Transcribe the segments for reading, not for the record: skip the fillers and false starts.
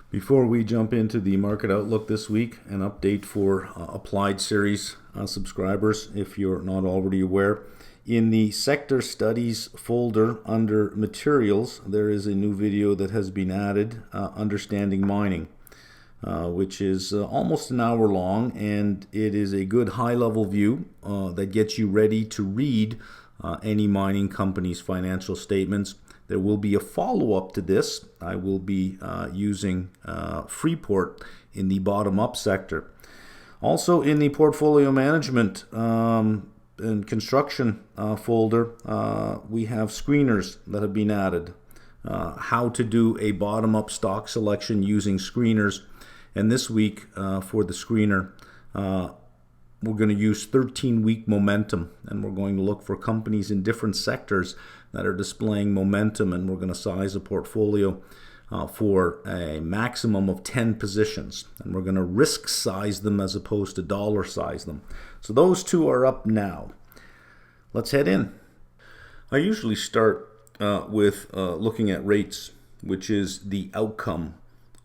Before we jump into the market outlook this week, an update for Applied Series subscribers, if you're not already aware. In the Sector Studies folder under Materials, there is a new video that has been added, Understanding Mining, which is almost an hour long, and it is a good high-level view that gets you ready to read any mining company's financial statements. There will be a follow-up to this. I will be using Freeport in the bottom-up sector. Also in the portfolio management and construction folder, we have screeners that have been added. How to do a bottom-up stock selection using screeners. And this week for the screener, we're going to use 13-week momentum, and we're going to look for companies in different sectors that are displaying momentum, and we're going to size a portfolio for a maximum of 10 positions, and we're going to risk size them as opposed to dollar size them. So those two are up now. Let's head in. I usually start with looking at rates, which is the outcome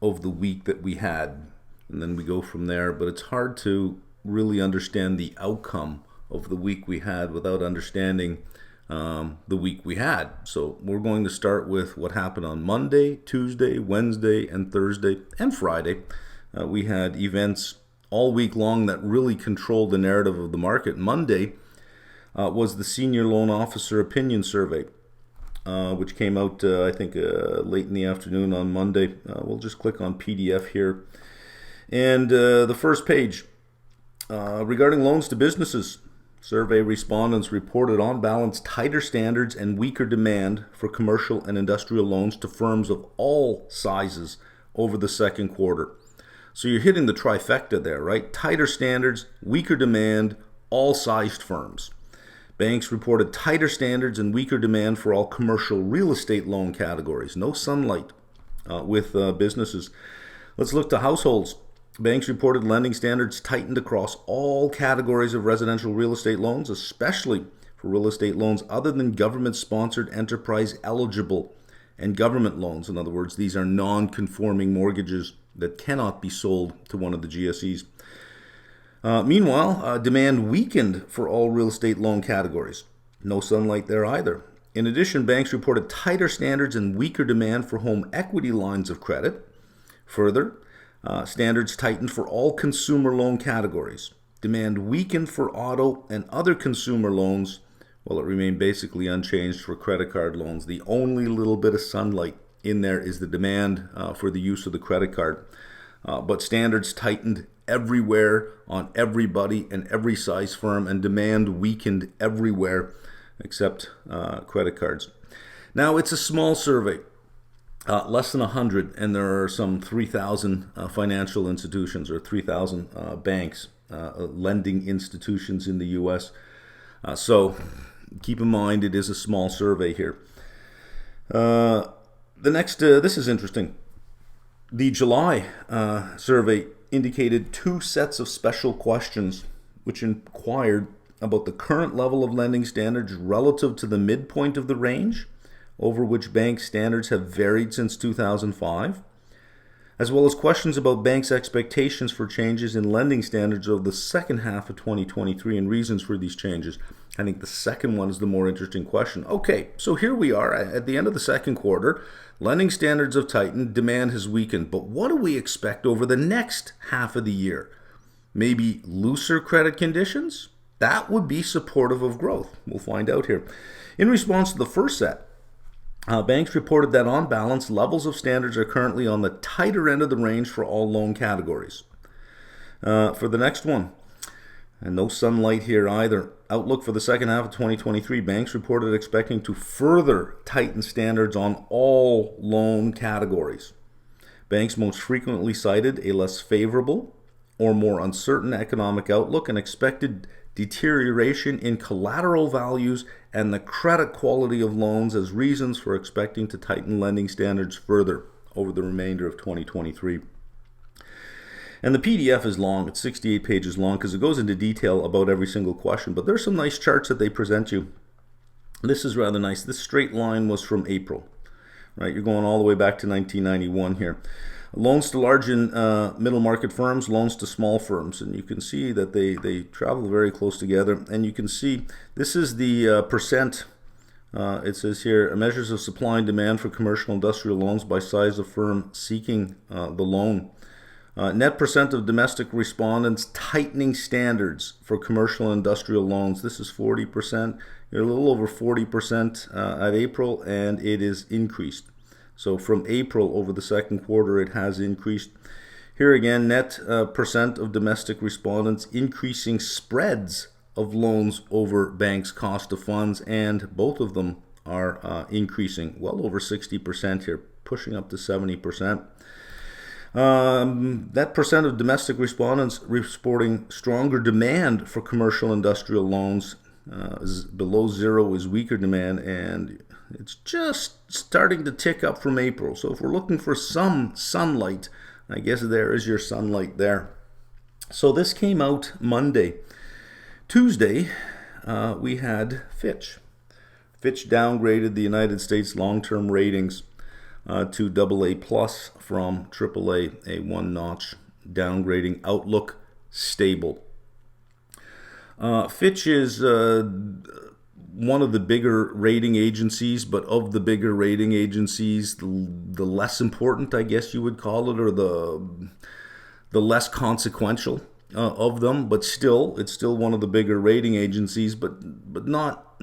of the week that we had, and then we go from there. But it's hard to really understand the outcome of the week we had without understanding the week we had. So we're going to start with what happened on Monday, Tuesday, Wednesday, and Thursday, and Friday. We had events all week long that really controlled the narrative of the market. Monday was the Senior Loan Officer Opinion Survey, which came out, I think, late in the afternoon on Monday. We'll just click on PDF here. And the first page, regarding loans to businesses, survey respondents reported on balance tighter standards and weaker demand for commercial and industrial loans to firms of all sizes over the second quarter. So you're hitting the trifecta there, right? Tighter standards, weaker demand, all sized firms. Banks reported tighter standards and weaker demand for all commercial real estate loan categories. No sunlight with businesses. Let's look to households. Banks reported lending standards tightened across all categories of residential real estate loans, especially for real estate loans other than government-sponsored enterprise eligible and government loans. In other words, these are non-conforming mortgages that cannot be sold to one of the GSEs. Meanwhile, demand weakened for all real estate loan categories. No sunlight there either. In addition, banks reported tighter standards and weaker demand for home equity lines of credit. Further, standards tightened for all consumer loan categories. Demand weakened for auto and other consumer loans, while it remained basically unchanged for credit card loans. The only little bit of sunlight in there is the demand for the use of the credit card. But standards tightened everywhere on everybody and every size firm, and demand weakened everywhere except credit cards. Now, it's a small survey. Less than 100, and there are some 3,000 financial institutions or 3,000 banks, lending institutions in the U.S. So keep in mind it is a small survey here. The next, this is interesting. The July survey indicated 2 sets of special questions which inquired about the current level of lending standards relative to the midpoint of the range, over which bank standards have varied since 2005, as well as questions about banks' expectations for changes in lending standards over the second half of 2023 and reasons for these changes. I think the second one is the more interesting question. Okay, so here we are at the end of the second quarter. Lending standards have tightened, demand has weakened, but what do we expect over the next half of the year? Maybe looser credit conditions? That would be supportive of growth. We'll find out here. In response to the first set, banks reported that on balance, levels of standards are currently on the tighter end of the range for all loan categories. For the next one, and no sunlight here either, outlook for the second half of 2023, banks reported expecting to further tighten standards on all loan categories. Banks most frequently cited a less favorable or more uncertain economic outlook and expected deterioration in collateral values and the credit quality of loans as reasons for expecting to tighten lending standards further over the remainder of 2023. And the PDF is long. It's 68 pages long because it goes into detail about every single question. But there's some nice charts that they present you. This is rather nice. This straight line was from April, right? You're going all the way back to 1991 here. Loans to large and middle market firms, loans to small firms. And you can see that they travel very close together. And you can see this is the percent. It says here, measures of supply and demand for commercial industrial loans by size of firm seeking the loan. Net percent of domestic respondents tightening standards for commercial industrial loans. This is 40%. You're a little over 40% at April, and it is increased. So from April over the second quarter, it has increased. Here again, net percent of domestic respondents increasing spreads of loans over banks' cost of funds, and both of them are increasing well over 60% here, pushing up to 70%. That percent of domestic respondents reporting stronger demand for commercial industrial loans. Below zero is weaker demand, and it's just starting to tick up from April. So if we're looking for some sunlight, I guess there is your sunlight there. So this came out Monday. Tuesday, we had Fitch. Fitch downgraded the United States long-term ratings to AA plus from AAA, a one-notch downgrading. Outlook stable. Fitch is one of the bigger rating agencies, but of the bigger rating agencies, the less important, I guess you would call it, or the less consequential of them. But still, it's still one of the bigger rating agencies, but not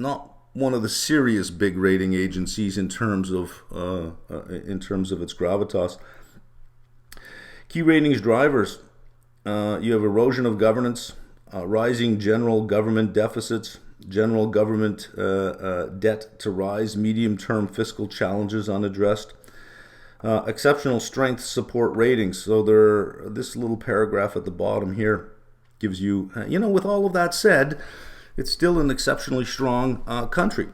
one of the serious big rating agencies in terms of its gravitas. Key ratings drivers: you have erosion of governance, rising general government deficits, general government debt to rise, medium-term fiscal challenges unaddressed, exceptional strength support ratings. So this little paragraph at the bottom here gives you, with all of that said, it's still an exceptionally strong country.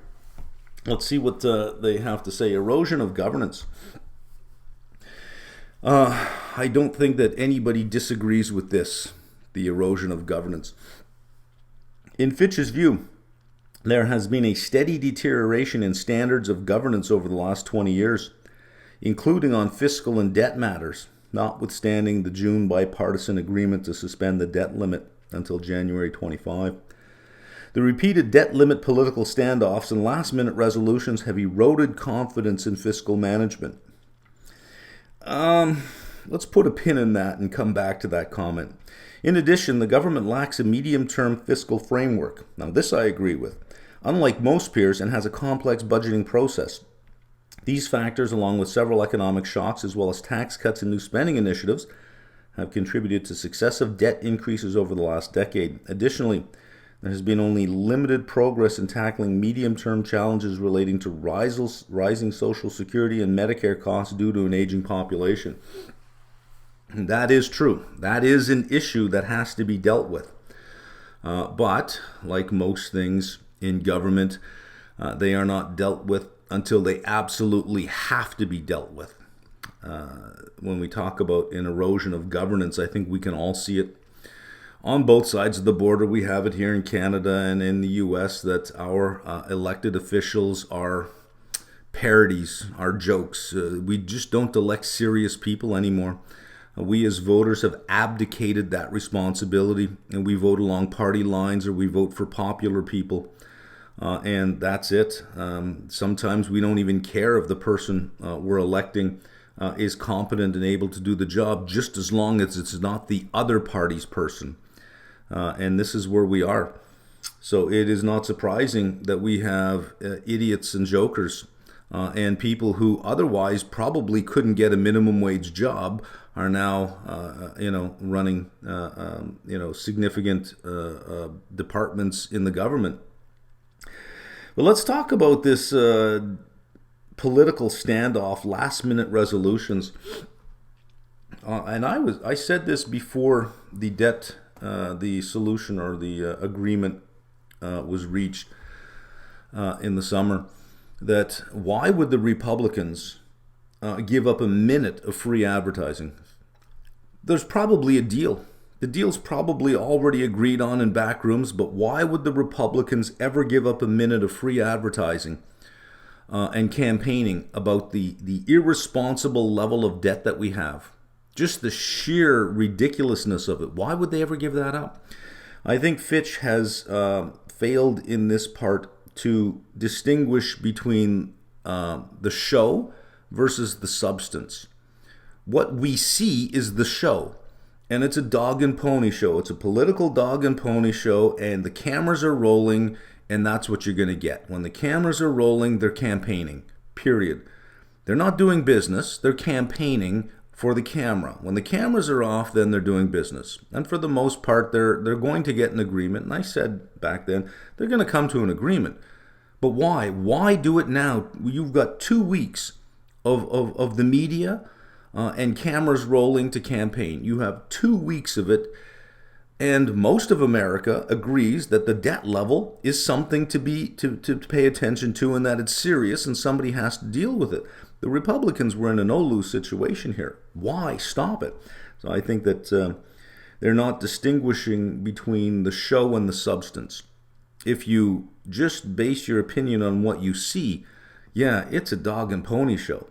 Let's see what they have to say. Erosion of governance. I don't think that anybody disagrees with this, the erosion of governance. In Fitch's view, there has been a steady deterioration in standards of governance over the last 20 years, including on fiscal and debt matters, notwithstanding the June bipartisan agreement to suspend the debt limit until January 25. The repeated debt limit political standoffs and last-minute resolutions have eroded confidence in fiscal management. Let's put a pin in that and come back to that comment. In addition, the government lacks a medium-term fiscal framework. Now, this I agree with. Unlike most peers, and has a complex budgeting process. These factors, along with several economic shocks as well as tax cuts and new spending initiatives, have contributed to successive debt increases over the last decade. Additionally, there has been only limited progress in tackling medium-term challenges relating to rising Social Security and Medicare costs due to an aging population. And that is true. That is an issue that has to be dealt with. But, like most things in government, they are not dealt with until they absolutely have to be dealt with. When we talk about an erosion of governance, I think we can all see it on both sides of the border. We have it here in Canada and in the US that our elected officials are parodies, are jokes. We just don't elect serious people anymore. We as voters have abdicated that responsibility, and we vote along party lines or we vote for popular people. And that's it. Sometimes we don't even care if the person we're electing is competent and able to do the job, just as long as it's not the other party's person. And this is where we are. So it is not surprising that we have idiots and jokers and people who otherwise probably couldn't get a minimum wage job are now, running, significant departments in the government. But let's talk about this political standoff, last-minute resolutions. And I said this before the debt, the solution or the agreement was reached in the summer, that why would the Republicans give up a minute of free advertising? There's probably a deal. The deal's probably already agreed on in back rooms, but why would the Republicans ever give up a minute of free advertising and campaigning about the irresponsible level of debt that we have? Just the sheer ridiculousness of it. Why would they ever give that up? I think Fitch has failed in this part to distinguish between the show versus the substance. What we see is the show, and it's a dog and pony show. It's a political dog and pony show, and the cameras are rolling, and that's what you're going to get. When the cameras are rolling, they're campaigning, period. They're not doing business, they're campaigning for the camera. When the cameras are off, then they're doing business. And for the most part, they're going to get an agreement. And I said back then, they're going to come to an agreement. But why? Why do it now? You've got 2 weeks of the media and cameras rolling to campaign. You have 2 weeks of it. And most of America agrees that the debt level is something to pay attention to, and that it's serious and somebody has to deal with it. The Republicans were in a no-lose situation here. Why stop it? So I think that they're not distinguishing between the show and the substance. If you just base your opinion on what you see, yeah, it's a dog and pony show.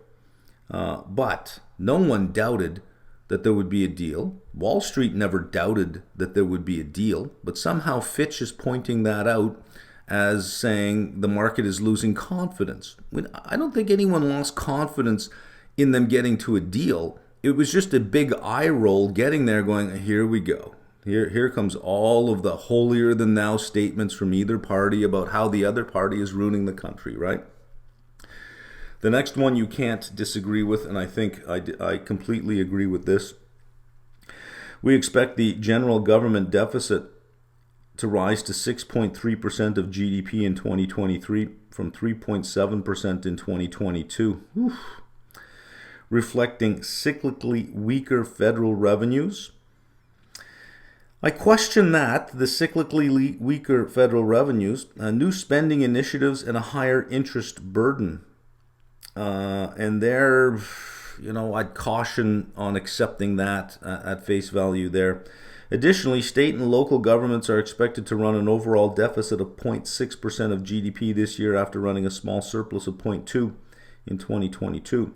But no one doubted that there would be a deal. Wall Street never doubted that there would be a deal, but somehow Fitch is pointing that out as saying the market is losing confidence. I don't think anyone lost confidence in them getting to a deal. It was just a big eye roll getting there going, here we go. Here comes all of the holier-than-thou statements from either party about how the other party is ruining the country, right? The next one you can't disagree with, and I think I completely agree with this. We expect the general government deficit to rise to 6.3% of GDP in 2023 from 3.7% in 2022, reflecting cyclically weaker federal revenues. I question that, the cyclically weaker federal revenues, new spending initiatives, and a higher interest burden. And there, I'd caution on accepting that at face value there. Additionally, state and local governments are expected to run an overall deficit of 0.6% of GDP this year after running a small surplus of 0.2% in 2022.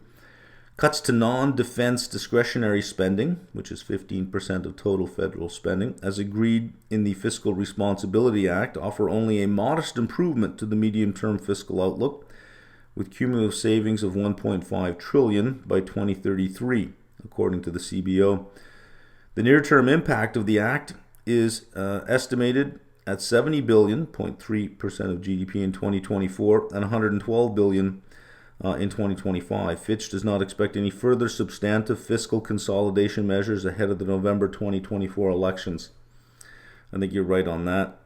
Cuts to non-defense discretionary spending, which is 15% of total federal spending, as agreed in the Fiscal Responsibility Act, offer only a modest improvement to the medium-term fiscal outlook, with cumulative savings of $1.5 trillion by 2033, according to the CBO. The near-term impact of the act is estimated at $70 billion, 0.3% of GDP in 2024, and $112 billion in 2025. Fitch does not expect any further substantive fiscal consolidation measures ahead of the November 2024 elections. I think you're right on that.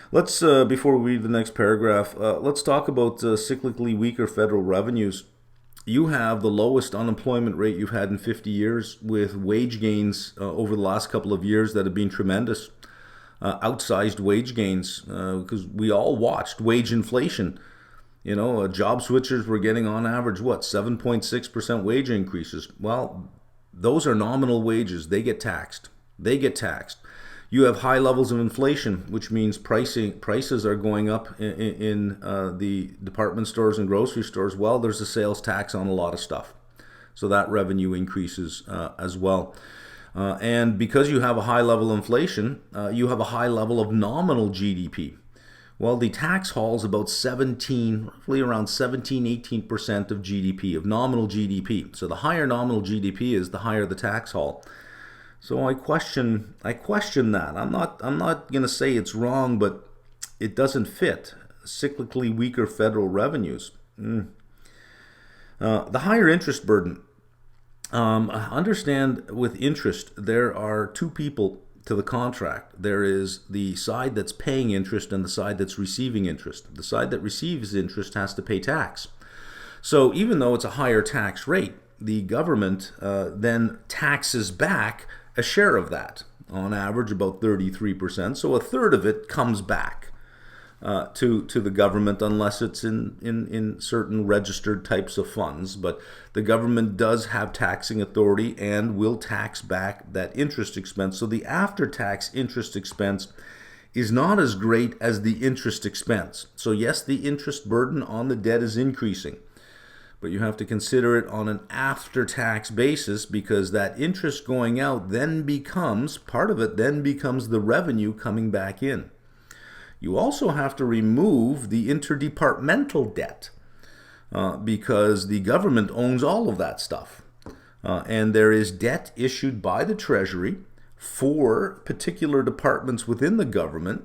Let's, before we read the next paragraph, let's talk about cyclically weaker federal revenues. You have the lowest unemployment rate you've had in 50 years, with wage gains over the last couple of years that have been tremendous. Outsized wage gains, because we all watched wage inflation. Job switchers were getting on average, 7.6% wage increases. Well, those are nominal wages. They get taxed. You have high levels of inflation, which means prices are going up in the department stores and grocery stores. Well, there's a sales tax on a lot of stuff. So that revenue increases as well. And because you have a high level of inflation, you have a high level of nominal GDP. Well, the tax haul is about roughly around 18% of GDP, of nominal GDP. So the higher nominal GDP is, the higher the tax haul. So I question that. I'm not going to say it's wrong, but it doesn't fit. Cyclically weaker federal revenues. The higher interest burden. Understand, with interest, there are two people to the contract. There is the side that's paying interest and the side that's receiving interest. The side that receives interest has to pay tax. So even though it's a higher tax rate, the government then taxes back a share of that, on average about 33%. So a third of it comes back to the government, unless it's in certain registered types of funds. But the government does have taxing authority and will tax back that interest expense. So the after-tax interest expense is not as great as the interest expense. So yes, the interest burden on the debt is increasing. but you have to consider it on an after-tax basis, because that interest going out then becomes, part of it then becomes the revenue coming back in. You also have to remove the interdepartmental debt because the government owns all of that stuff. And there is debt issued by the Treasury for particular departments within the government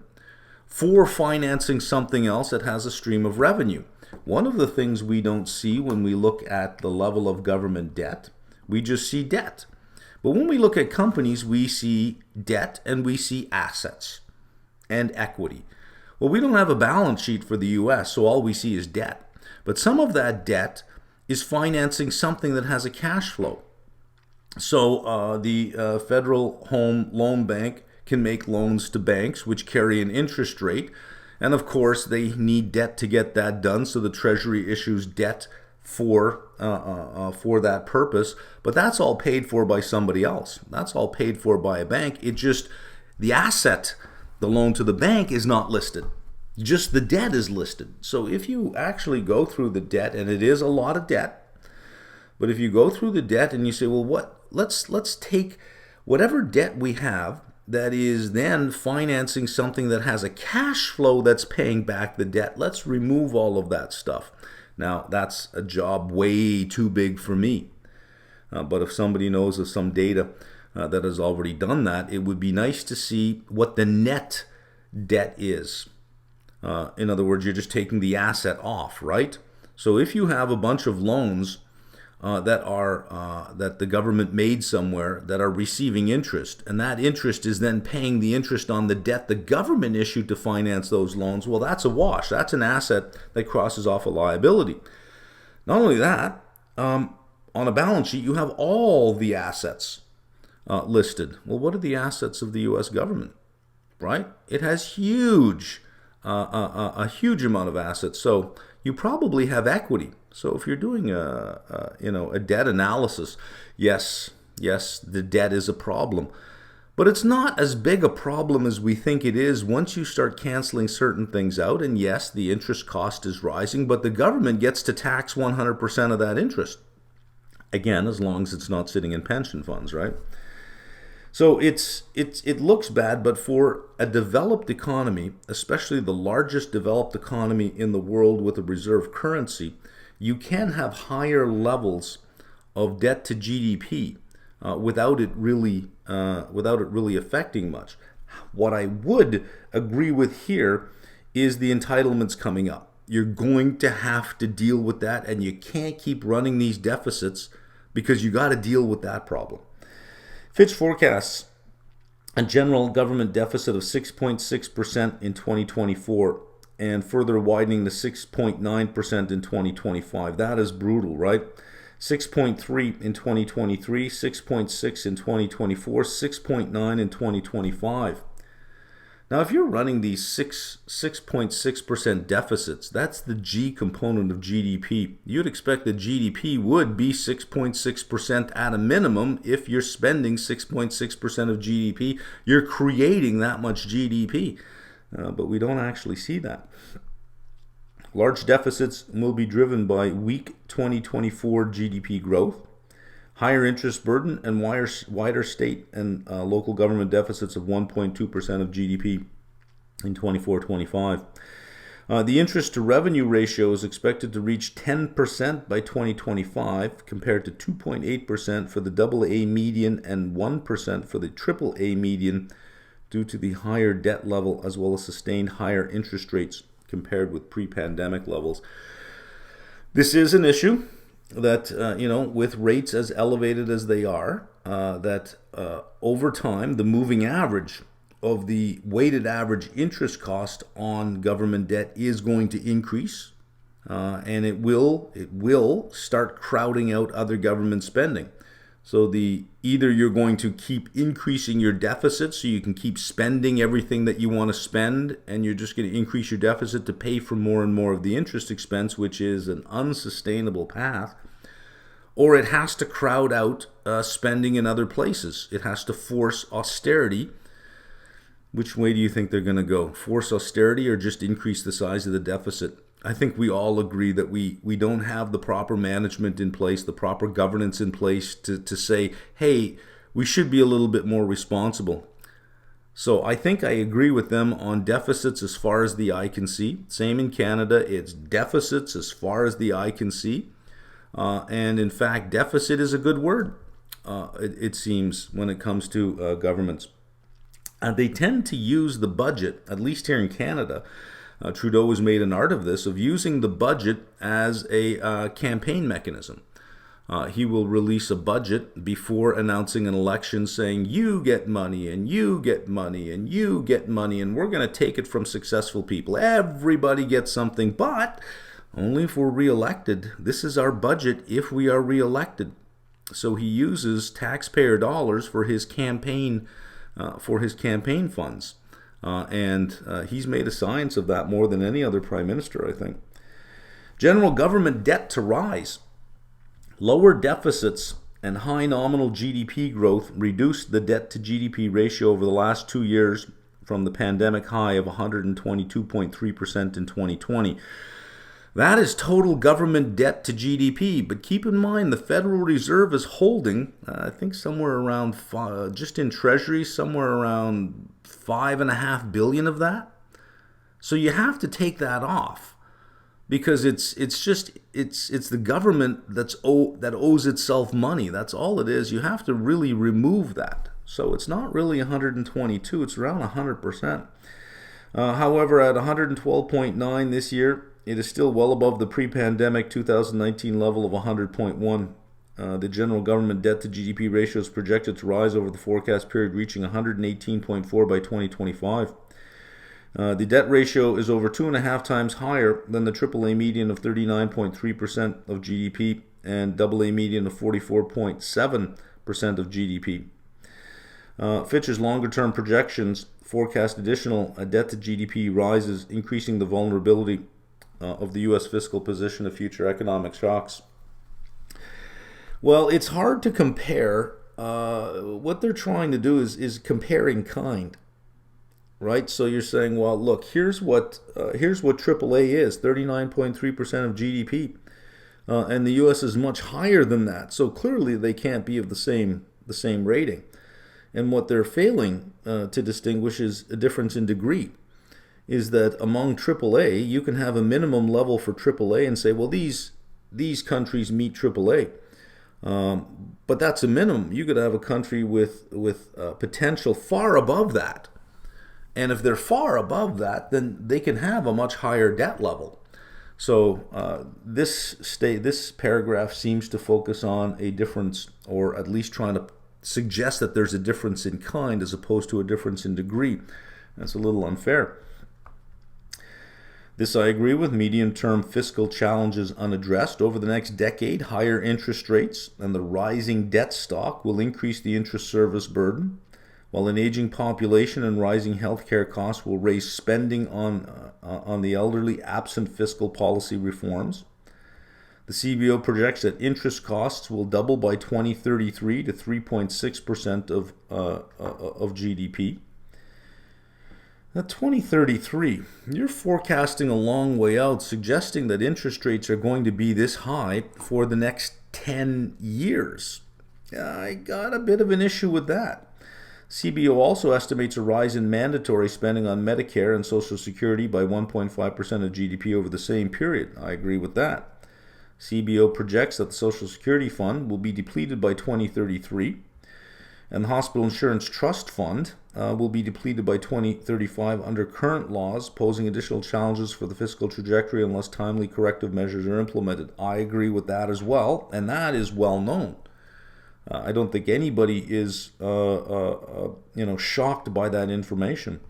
for financing something else that has a stream of revenue. One of the things we don't see when we look at the level of government debt, we just see debt. But when we look at companies, we see debt and we see assets and equity. Well, we don't have a balance sheet for the US, so all we see is debt. But some of that debt is financing something that has a cash flow. So the Federal Home Loan Bank can make loans to banks which carry an interest rate. And of course, they need debt to get that done, so the Treasury issues debt for that purpose. But that's all paid for by somebody else. That's all paid for by a bank. It just, the asset, the loan to the bank, is not listed. Just the debt is listed. So if you actually go through the debt, and it is a lot of debt, but if you go through the debt and you say, well, let's take whatever debt we have that is then financing something that has a cash flow that's paying back the debt. Let's remove all of that stuff. Now, that's a job way too big for me. But if somebody knows of some data that has already done that, it would be nice to see what the net debt is. In other words, you're just taking the asset off, right? So if you have a bunch of loans that the government made somewhere that are receiving interest, and that interest is then paying the interest on the debt the government issued to finance those loans, well, that's a wash. That's an asset that crosses off a liability. Not only that, on a balance sheet, you have all the assets listed. Well, what are the assets of the U.S. government, right? It has a huge amount of assets. So you probably have equity. So if you're doing a debt analysis, yes, the debt is a problem. But it's not as big a problem as we think it is once you start canceling certain things out. And yes, the interest cost is rising, but the government gets to tax 100% of that interest. Again, as long as it's not sitting in pension funds, right? So it looks bad, but for a developed economy, especially the largest developed economy in the world with a reserve currency, you can have higher levels of debt to GDP without it really affecting much. What I would agree with here is the entitlements coming up. You're going to have to deal with that, and you can't keep running these deficits because you got to deal with that problem. Fitch forecasts a general government deficit of 6.6% in 2024 and further widening to 6.9% in 2025. That is brutal, right? 6.3 in 2023, 6.6 in 2024, 6.9 in 2025. Now, if you're running these 6.6% deficits, that's the G component of GDP. You'd expect that GDP would be 6.6% at a minimum. If you're spending 6.6% of GDP, you're creating that much GDP. But we don't actually see that. Large deficits will be driven by weak 2024 GDP growth, higher interest burden, and wider state and local government deficits of 1.2% of GDP in 24-25. The interest to revenue ratio is expected to reach 10% by 2025, compared to 2.8% for the AA median and 1% for the AAA median, due to the higher debt level as well as sustained higher interest rates compared with pre-pandemic levels. This is an issue that, with rates as elevated as they are, that over time, the moving average of the weighted average interest cost on government debt is going to increase, and it will start crowding out other government spending. So either you're going to keep increasing your deficit so you can keep spending everything that you want to spend, and you're just going to increase your deficit to pay for more and more of the interest expense, which is an unsustainable path, or it has to crowd out spending in other places. It has to force austerity. Which way do you think they're going to go? Force austerity or just increase the size of the deficit? I think we all agree that we don't have the proper management in place, the proper governance in place to say, hey, we should be a little bit more responsible. So I think I agree with them on deficits as far as the eye can see. Same in Canada, it's deficits as far as the eye can see. And in fact, deficit is a good word, it seems, when it comes to governments. They tend to use the budget, at least here in Canada. Trudeau has made an art of this, of using the budget as a campaign mechanism. He will release a budget before announcing an election saying, you get money, and you get money, and you get money, and we're going to take it from successful people. Everybody gets something, but only if we're reelected. This is our budget if we are reelected. So he uses taxpayer dollars for his campaign funds. And he's made a science of that more than any other prime minister, I think. General government debt to rise. Lower deficits and high nominal GDP growth reduced the debt to GDP ratio over the last 2 years from the pandemic high of 122.3% in 2020. That is total government debt to GDP, but keep in mind the Federal Reserve is holding, I think somewhere around, just in Treasury, somewhere around $5.5 billion of that. So you have to take that off, because it's the government that owes itself money. That's all it is. You have to really remove that. So it's not really 122, it's around 100%. However, at 112.9 this year, it is still well above the pre-pandemic 2019 level of 100.1. The general government debt to GDP ratio is projected to rise over the forecast period, reaching 118.4 by 2025. The debt ratio is over 2.5 times higher than the AAA median of 39.3% of GDP and AA median of 44.7% of GDP. Fitch's longer-term projections forecast additional debt to GDP rises, increasing the vulnerability of the U.S. fiscal position to future economic shocks. Well, it's hard to compare. What they're trying to do is compare in kind, right? So you're saying, well, look, here's what AAA is, 39.3% of GDP, and the U.S. is much higher than that. So clearly, they can't be of the same rating. And what they're failing to distinguish is a difference in degree. Is that among AAA, you can have a minimum level for AAA and say, well, these countries meet AAA. But that's a minimum. You could have a country with potential far above that. And if they're far above that, then they can have a much higher debt level. So this paragraph seems to focus on a difference, or at least trying to suggest that there's a difference in kind as opposed to a difference in degree. That's a little unfair. This I agree with. Medium-term fiscal challenges unaddressed. Over the next decade, higher interest rates and the rising debt stock will increase the interest service burden, while an aging population and rising healthcare costs will raise spending on the elderly, absent fiscal policy reforms. The CBO projects that interest costs will double by 2033 to 3.6% of GDP. Now, 2033, you're forecasting a long way out, suggesting that interest rates are going to be this high for the next 10 years. I got a bit of an issue with that. CBO also estimates a rise in mandatory spending on Medicare and Social Security by 1.5% of GDP over the same period. I agree with that. CBO projects that the Social Security Fund will be depleted by 2033, and the Hospital Insurance Trust Fund will be depleted by 2035 under current laws, posing additional challenges for the fiscal trajectory unless timely corrective measures are implemented. I agree with that as well, and that is well known. I don't think anybody is shocked by that information.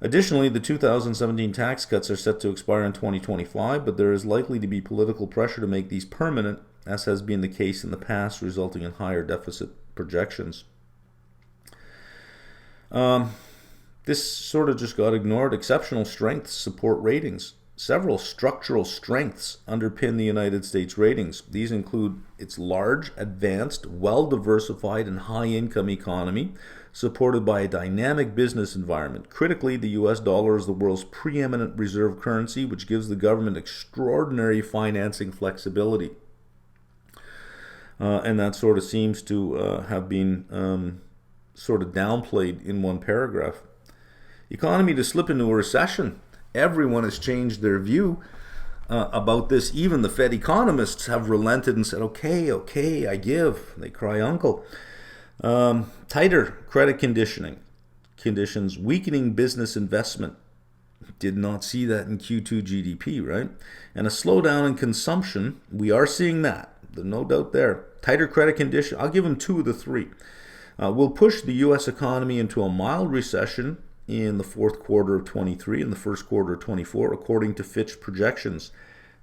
Additionally, the 2017 tax cuts are set to expire in 2025, but there is likely to be political pressure to make these permanent, as has been the case in the past, resulting in higher deficit projections. This sort of just got ignored. Exceptional strengths support ratings. Several structural strengths underpin the United States ratings. These include its large, advanced, well-diversified, and high-income economy, supported by a dynamic business environment. Critically, the US dollar is the world's preeminent reserve currency, which gives the government extraordinary financing flexibility. And that sort of seems to have been sort of downplayed in one paragraph. Economy to slip into a recession. Everyone has changed their view about this. Even the Fed economists have relented and said, okay, I give. They cry uncle. Tighter credit conditions, weakening business investment. Did not see that in Q2 GDP, right? And a slowdown in consumption. We are seeing that. There's no doubt there. Tighter credit condition. I'll give them 2 of the 3. Will push the U.S. economy into a mild recession in the fourth quarter of 23 and the first quarter of 24, according to Fitch projections.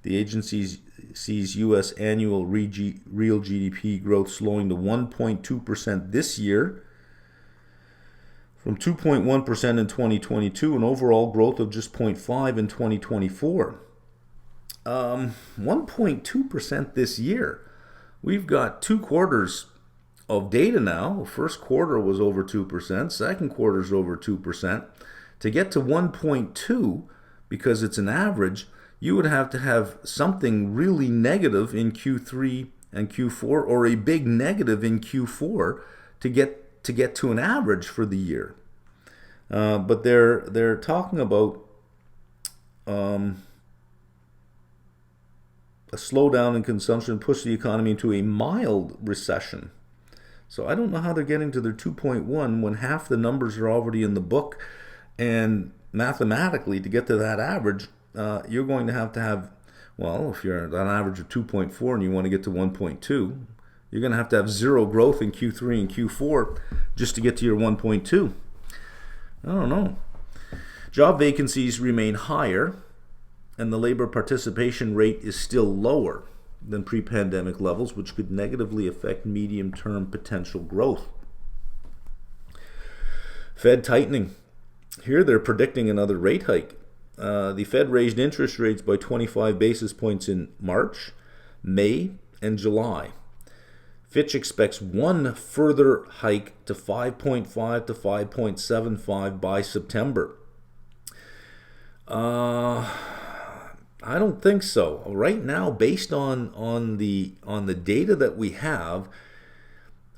The agency sees U.S. annual real GDP growth slowing to 1.2% this year, from 2.1% in 2022, and overall growth of just 0.5% in 2024. 1.2% this year. We've got 2 quarters of data now. First quarter was over 2%, second quarter is over 2%. To get to 1.2, because it's an average, you would have to have something really negative in Q3 and Q4, or a big negative in Q4 to get to an average for the year. But they're talking about a slowdown in consumption push the economy into a mild recession. So I don't know how they're getting to their 2.1 when half the numbers are already in the book. And mathematically, to get to that average, you're going to have, well, if you're at an average of 2.4 and you want to get to 1.2, you're going to have 0 growth in Q3 and Q4 just to get to your 1.2. I don't know. Job vacancies remain higher, and the labor participation rate is still lower than pre-pandemic levels, which could negatively affect medium-term potential growth. Fed tightening. Here they're predicting another rate hike. The Fed raised interest rates by 25 basis points in March, May, and July. Fitch expects one further hike to 5.5 to 5.75 by September. I don't think so. Right now, based on the data that we have,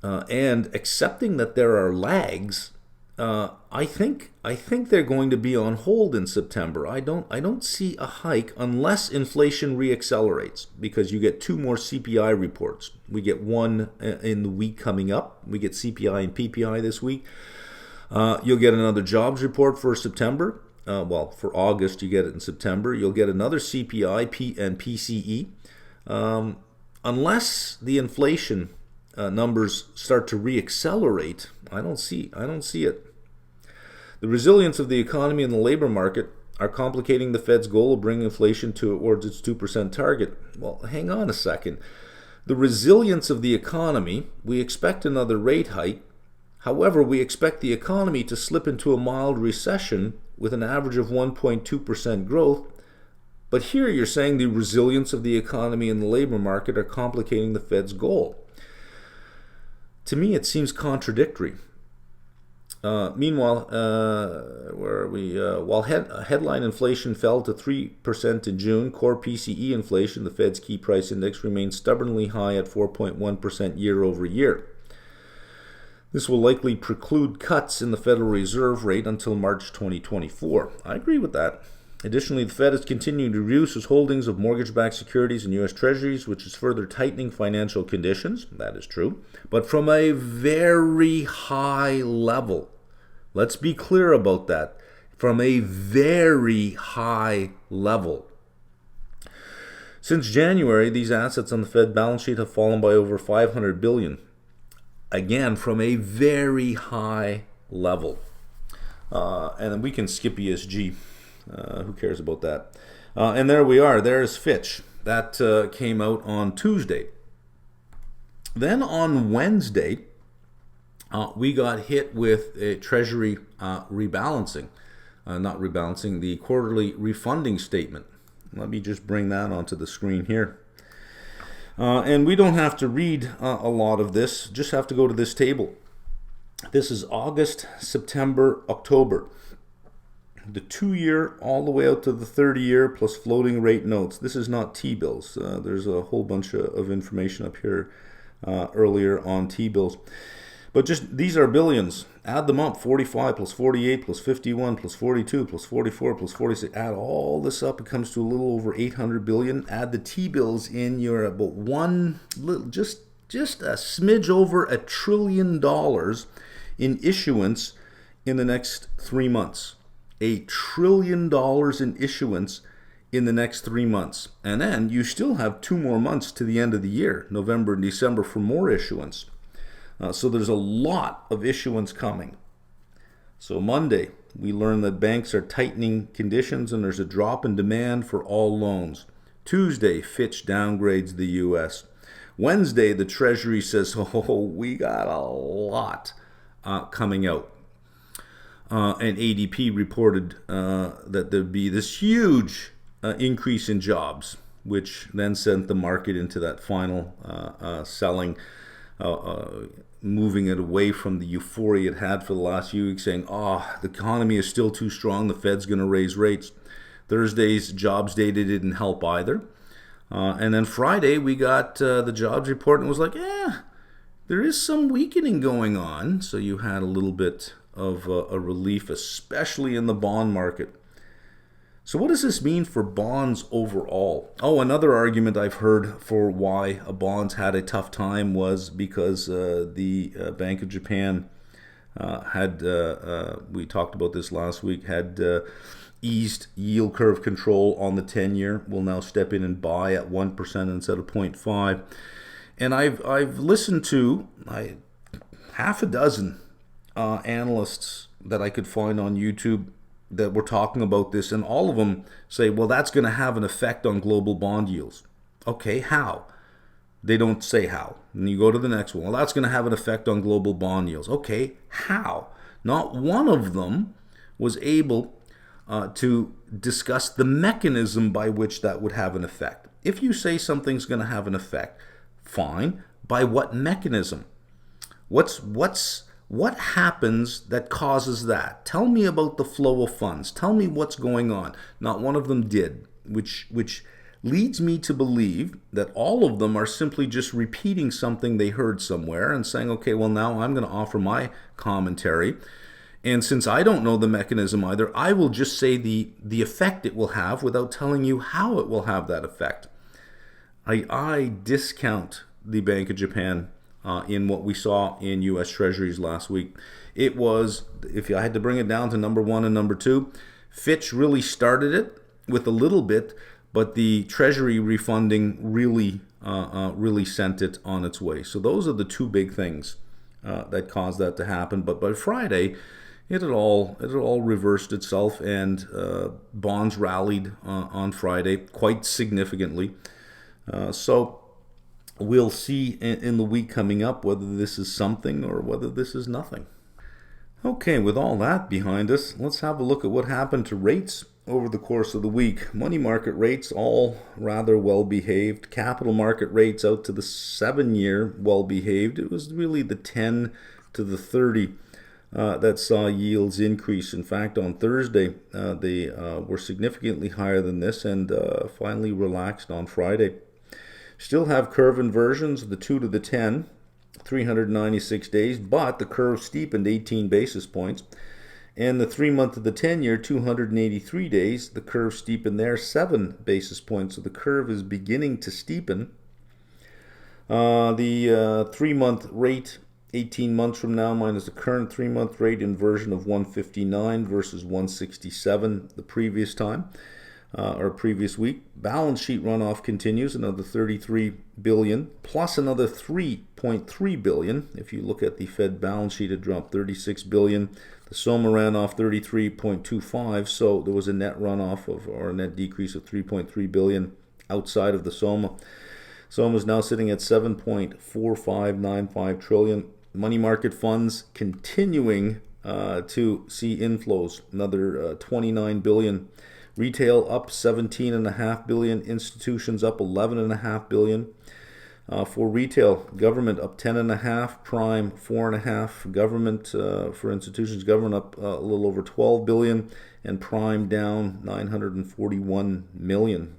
and accepting that there are lags, I think they're going to be on hold in September. I don't see a hike unless inflation reaccelerates, because you get 2 more CPI reports. We get one in the week coming up. We get CPI and PPI this week. You'll get another jobs report for September. For August, you get it in September. You'll get another CPI and PCE. Unless the inflation numbers start to reaccelerate, I don't see it. The resilience of the economy and the labor market are complicating the Fed's goal of bringing inflation towards its 2% target. Well, hang on a second. The resilience of the economy, we expect another rate hike. However, we expect the economy to slip into a mild recession with an average of 1.2% growth. But here you're saying the resilience of the economy and the labor market are complicating the Fed's goal. To me, it seems contradictory. Meanwhile, while headline inflation fell to 3% in June, core PCE inflation, the Fed's key price index, remains stubbornly high at 4.1% year over year. This will likely preclude cuts in the Federal Reserve rate until March 2024. I agree with that. Additionally, the Fed is continuing to reduce its holdings of mortgage-backed securities and U.S. Treasuries, which is further tightening financial conditions. That is true. But from a very high level. Let's be clear about that. From a very high level. Since January, these assets on the Fed balance sheet have fallen by over $500 billion. Again, from a very high level. And then we can skip ESG. Who cares about that? And there we are. There's Fitch. That came out on Tuesday. Then on Wednesday, we got hit with a Treasury rebalancing. The quarterly refunding statement. Let me just bring that onto the screen here. And we don't have to read a lot of this, just have to go to this table. This is August, September, October. The 2-year all the way out to the 30-year plus floating rate notes. This is not T-bills. There's a whole bunch of information up here earlier on T-bills. But just these are billions. Add them up, 45 plus 48 plus 51 plus 42 plus 44 plus 46. Add all this up, it comes to a little over 800 billion. Add the T-bills in, you're about just a smidge over $1 trillion in issuance in the next 3 months. $1 trillion in issuance in the next 3 months. And then you still have 2 more months to the end of the year, November and December, for more issuance. So there's a lot of issuance coming. So Monday, we learned that banks are tightening conditions and there's a drop in demand for all loans. Tuesday, Fitch downgrades the U.S. Wednesday, the Treasury says, oh, we got a lot coming out. And ADP reported that there'd be this huge increase in jobs, which then sent the market into that final selling, moving it away from the euphoria it had for the last few weeks, saying, the economy is still too strong, the Fed's going to raise rates. Thursday's jobs data didn't help either. And then Friday, we got the jobs report, and it was like, there is some weakening going on. So you had a little bit of a relief, especially in the bond market. So what does this mean for bonds overall? Another argument I've heard for why bonds had a tough time was because the Bank of Japan had, we talked about this last week, had eased yield curve control on the 10-year. Will now step in and buy at 1% instead of 0.5. And I've listened to half a dozen analysts that I could find on YouTube that were talking about this, and all of them say, well, that's going to have an effect on global bond yields. Okay, how? They don't say how. And you go to the next one. Well, that's going to have an effect on global bond yields. Okay, how? Not one of them was able to discuss the mechanism by which that would have an effect. If you say something's going to have an effect, fine. By what mechanism? What happens that causes that? Tell me about the flow of funds. Tell me what's going on. Not one of them did, which leads me to believe that all of them are simply just repeating something they heard somewhere and saying, okay, well, now I'm going to offer my commentary. And since I don't know the mechanism either, I will just say the effect it will have without telling you how it will have that effect. I discount the Bank of Japan in what we saw in U.S. Treasuries last week. It was, if I had to bring it down to number 1 and number 2, Fitch really started it with a little bit, but the Treasury refunding really sent it on its way. So those are the 2 big things that caused that to happen. But by Friday, it had all reversed itself, and bonds rallied on Friday quite significantly. So we'll see in the week coming up whether this is something or whether this is nothing. Okay, with all that behind us, let's have a look at what happened to rates over the course of the week. Money market rates all rather well behaved. Capital market rates out to the 7-year well behaved. It was really the 10 to the 30 that saw yields increase. In fact, on Thursday, they were significantly higher than this and finally relaxed on Friday. Still have curve inversions, the 2 to the 10, 396 days, but the curve steepened 18 basis points. And the 3-month of the 10-year, 283 days, the curve steepened there 7 basis points. So the curve is beginning to steepen. The 3-month rate, 18 months from now, minus the current 3-month rate, inversion of 159 versus 167 the previous time. Or previous week. Balance sheet runoff continues, another 33 billion plus another 3.3 billion. If you look at the Fed balance sheet, it dropped 36 billion. The SOMA ran off 33.25, so there was a net runoff or a net decrease of 3.3 billion outside of the SOMA. SOMA is now sitting at 7.4595 trillion. Money market funds continuing to see inflows, another 29 billion. Retail up 17.5 billion, institutions up 11.5 billion. For retail, government up 10.5, prime 4.5, government for institutions, government up a little over 12 billion, and prime down 941 million.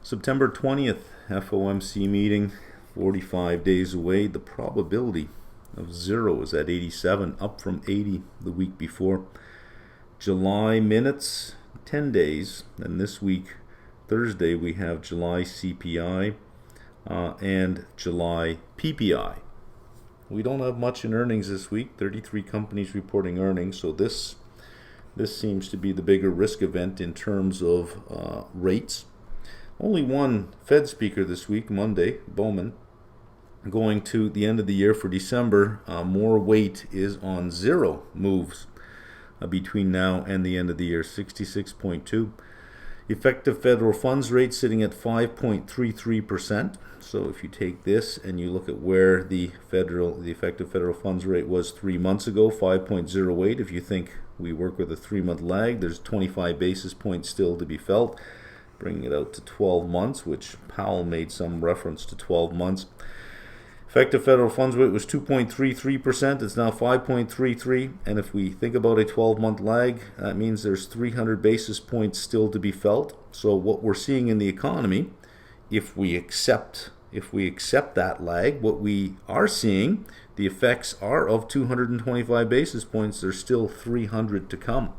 September 20th, FOMC meeting, 45 days away. The probability of 0 is at 87, up from 80 the week before. July minutes, 10 days, and this week, Thursday, we have July CPI and July PPI. We don't have much in earnings this week. 33 companies reporting earnings, so this seems to be the bigger risk event in terms of rates. Only one Fed speaker this week, Monday, Bowman. Going to the end of the year for December, more weight is on 0 moves between now and the end of the year, 66.2. Effective federal funds rate sitting at 5.33%. So if you take this and you look at where the effective federal funds rate was 3 months ago, 5.08. If you think we work with a 3-month lag, there's 25 basis points still to be felt, bringing it out to 12 months, which Powell made some reference to 12 months. Effective federal funds rate was 2.33%. It's now 5.33. And if we think about a 12-month lag, that means there's 300 basis points still to be felt. So what we're seeing in the economy, if we accept that lag, what we are seeing, the effects are of 225 basis points. There's still 300 to come.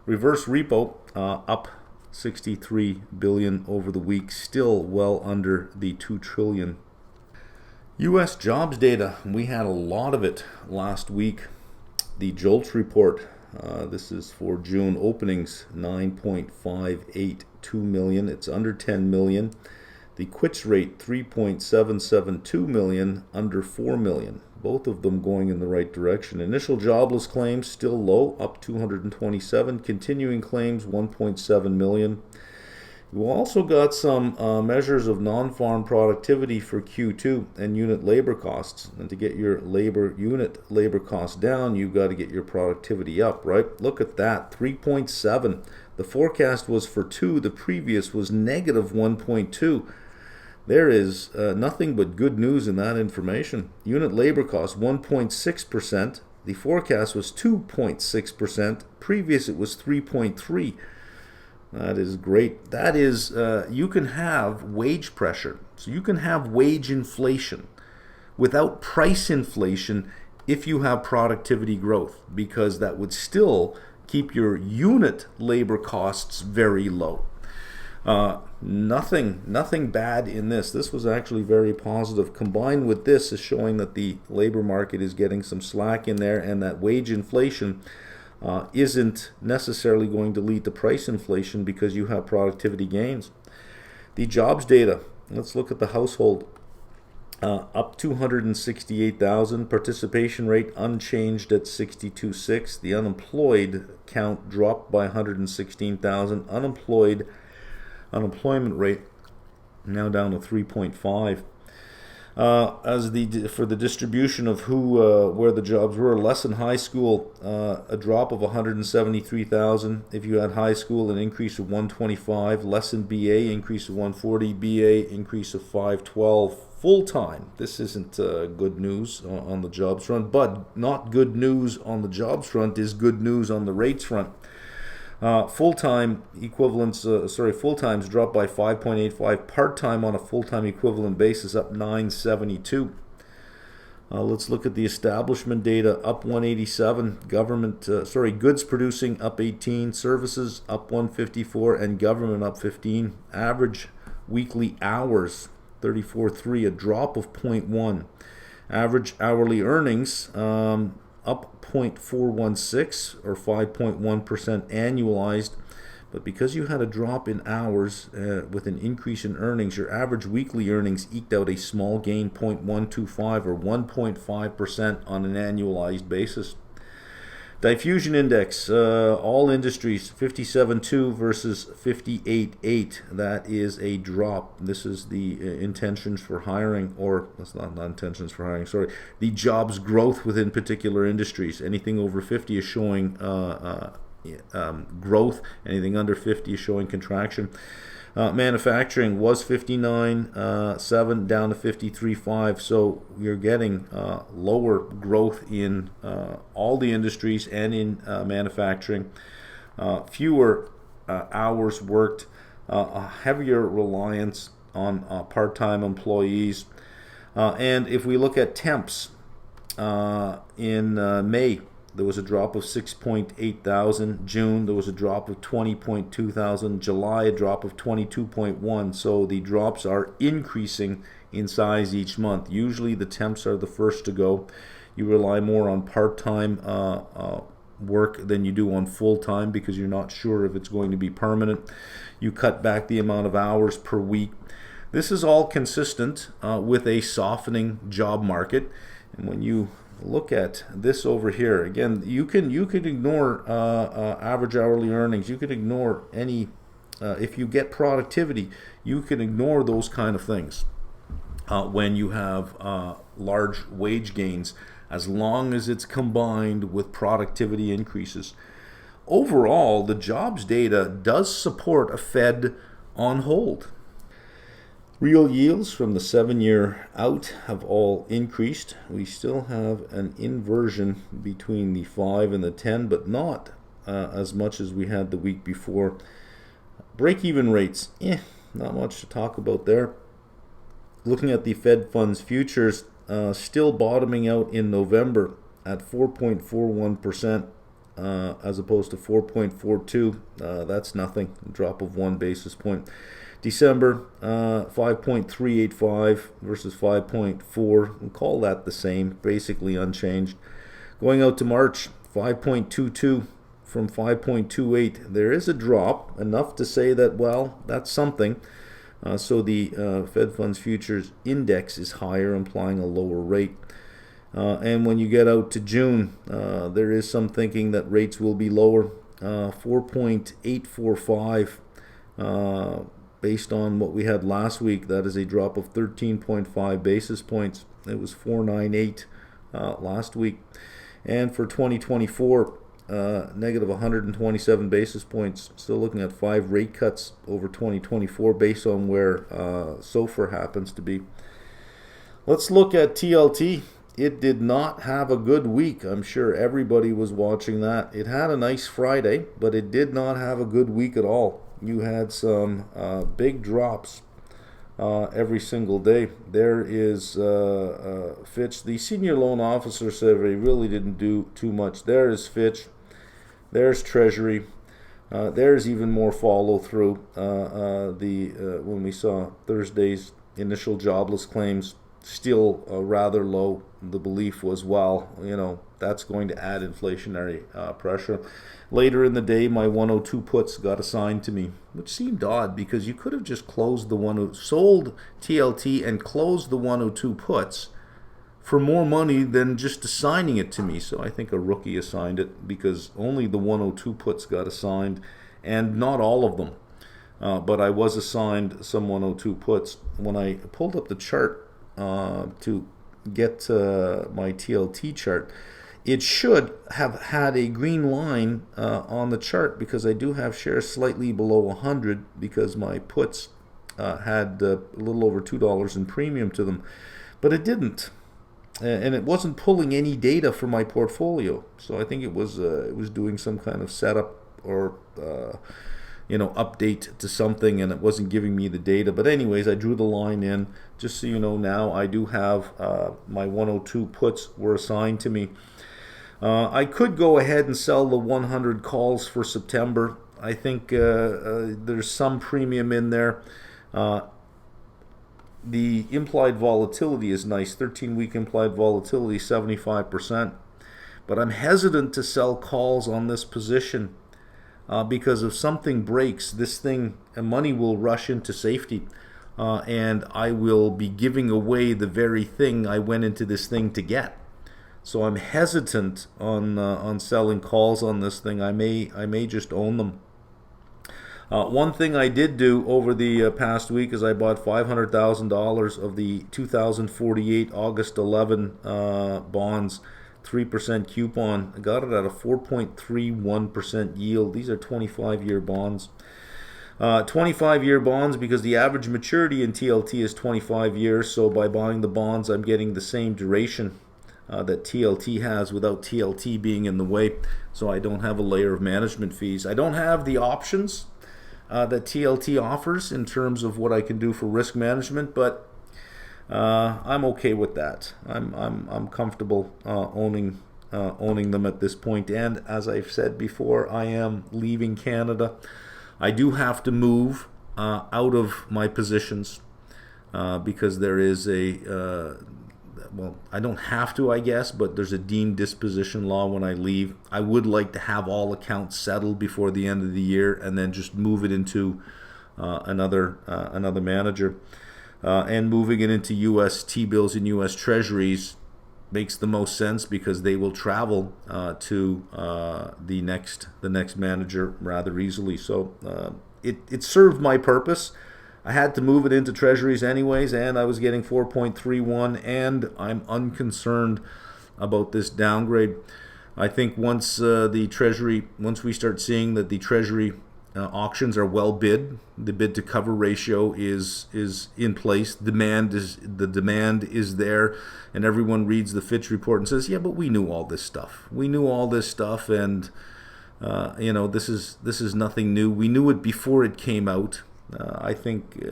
Reverse repo up 63 billion over the week, still well under the 2 trillion. U.S. jobs data, we had a lot of it last week. The JOLTS report, this is for June openings, 9.582 million. It's under 10 million. The quits rate, 3.772 million, under 4 million. Both of them going in the right direction. Initial jobless claims still low, up 227. Continuing claims, 1.7 million. We also got some measures of non-farm productivity for Q2 and unit labor costs. And to get your unit labor costs down, you've got to get your productivity up, right? Look at that, 3.7. The forecast was for 2. The previous was negative 1.2. There is nothing but good news in that information. Unit labor costs 1.6%. The forecast was 2.6%. Previous it was 3.3. That is great. That is, you can have wage pressure. So you can have wage inflation without price inflation if you have productivity growth, because that would still keep your unit labor costs very low. Nothing bad in this. This was actually very positive. Combined with this is showing that the labor market is getting some slack in there, and that wage inflation isn't necessarily going to lead to price inflation because you have productivity gains. The jobs data, let's look at the household. Up 268,000, participation rate unchanged at 62.6. The unemployed count dropped by 116,000. Unemployment rate now down to 3.5. For the distribution of where the jobs were, less than high school, a drop of 173,000. If you had high school, an increase of 125. Less than BA, increase of 140. BA, increase of 512. Full-time, this isn't good news on the jobs front, but not good news on the jobs front is good news on the rates front. Full-time equivalents, full-times dropped by 5.85. Part-time on a full-time equivalent basis up 972. Let's look at the establishment data, up 187. Goods producing up 18. Services up 154, and government up 15. Average weekly hours 34.3, a drop of 0.1. Average hourly earnings up 0.416 or 5.1% annualized. But because you had a drop in hours with an increase in earnings, your average weekly earnings eked out a small gain, 0.125 or 1.5% on an annualized basis. Diffusion index, all industries, 57.2 versus 58.8. That is a drop. This is the intentions for hiring, or that's not intentions for hiring, sorry. The jobs growth within particular industries. Anything over 50 is showing growth. Anything under 50 is showing contraction. Manufacturing was 59.7 down to 53.5, so you're getting lower growth in all the industries and in manufacturing. Fewer hours worked, a heavier reliance on part-time employees. And if we look at temps, in May, there was a drop of 6.8 thousand. June, there was a drop of 20.2 thousand. July, a drop of 22.1. So the drops are increasing in size each month. Usually the temps are the first to go. You rely more on part-time work than you do on full-time because you're not sure if it's going to be permanent. You cut back the amount of hours per week. This is all consistent with a softening job market. And when you look at this over here, again, you can ignore average hourly earnings. You can ignore any, if you get productivity, you can ignore those kind of things when you have large wage gains, as long as it's combined with productivity increases. Overall, the jobs data does support a Fed on hold. Real yields from the 7-year out have all increased. We still have an inversion between the 5 and the 10, but not as much as we had the week before. Break-even rates, not much to talk about there. Looking at the Fed funds futures, still bottoming out in November at 4.41%. As opposed to 4.42. That's nothing, a drop of 1 basis point. December, 5.385 versus 5.4. We'll call that the same, basically unchanged. Going out to March, 5.22 from 5.28. There is a drop, enough to say that, well, that's something. So the Fed funds futures index is higher, implying a lower rate. And when you get out to June, there is some thinking that rates will be lower, 4.845 based on what we had last week. That is a drop of 13.5 basis points. It was 4.98 last week. And for 2024, negative 127 basis points. Still looking at 5 rate cuts over 2024 based on where SOFR happens to be. Let's look at TLT. It did not have a good week. I'm sure everybody was watching that. It had a nice Friday, but it did not have a good week at all. You had some big drops every single day. There is Fitch. The senior loan officer survey really didn't do too much. There is Fitch. There's Treasury. There's even more follow through. When we saw Thursday's initial jobless claims, still rather low. The belief was, well, that's going to add inflationary pressure. Later in the day, my 102 puts got assigned to me, which seemed odd because you could have just closed sold TLT and closed the 102 puts for more money than just assigning it to me. So I think a rookie assigned it because only the 102 puts got assigned and not all of them. But I was assigned some 102 puts. When I pulled up the chart to get my TLT chart, it should have had a green line on the chart because I do have shares slightly below 100 because my puts had a little over $2 in premium to them, but it didn't, and it wasn't pulling any data for my portfolio. So I think it was doing some kind of setup or update to something, and it wasn't giving me the data. But anyways, I drew the line in. Just so you know, now I do have my 102 puts were assigned to me. I could go ahead and sell the 100 calls for September. I think there's some premium in there. The implied volatility is nice. 13-week implied volatility, 75%. But I'm hesitant to sell calls on this position because if something breaks, this thing, money will rush into safety. And I will be giving away the very thing I went into this thing to get. So I'm hesitant on selling calls on this thing. I may just own them. One thing I did do over the past week is I bought $500,000 of the 2048 August 11 bonds, 3% coupon. I got it at a 4.31% yield. These are 25-year bonds. 25-year bonds, because the average maturity in TLT is 25 years, so by buying the bonds I'm getting the same duration that TLT has without TLT being in the way, so I don't have a layer of management fees. I don't have the options that TLT offers in terms of what I can do for risk management, but I'm okay with that. I'm comfortable owning them at this point. And as I've said before, I am leaving Canada. I do have to move out of my positions because there is a well, I don't have to, I guess, but there's a deemed disposition law when I leave. I would like to have all accounts settled before the end of the year and then just move it into another manager. And moving it into U.S. T-bills and U.S. Treasuries makes the most sense because they will travel to the next manager rather easily. So it served my purpose. I had to move it into Treasuries anyways, and I was getting 4.31, and I'm unconcerned about this downgrade. I think once we start seeing that the Treasury auctions are well bid, the bid to cover ratio is in place, the demand is there, and everyone reads the Fitch report and says, yeah, but we knew all this stuff. And this is nothing new. We knew it before it came out. I think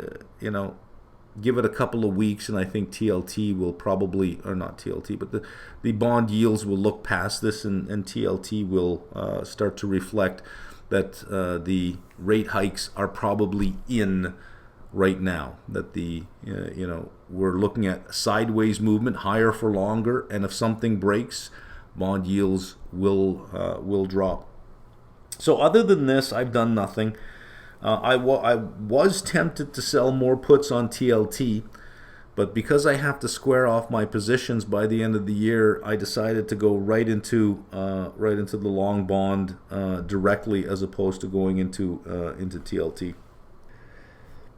give it a couple of weeks, and I think TLT will probably, or not TLT, but the bond yields will look past this, and TLT will start to reflect that the rate hikes are probably in right now. That we're looking at sideways movement, higher for longer, and if something breaks, bond yields will drop. So other than this, I've done nothing. I was tempted to sell more puts on TLT, but because I have to square off my positions by the end of the year, I decided to go right into the long bond directly, as opposed to going into TLT.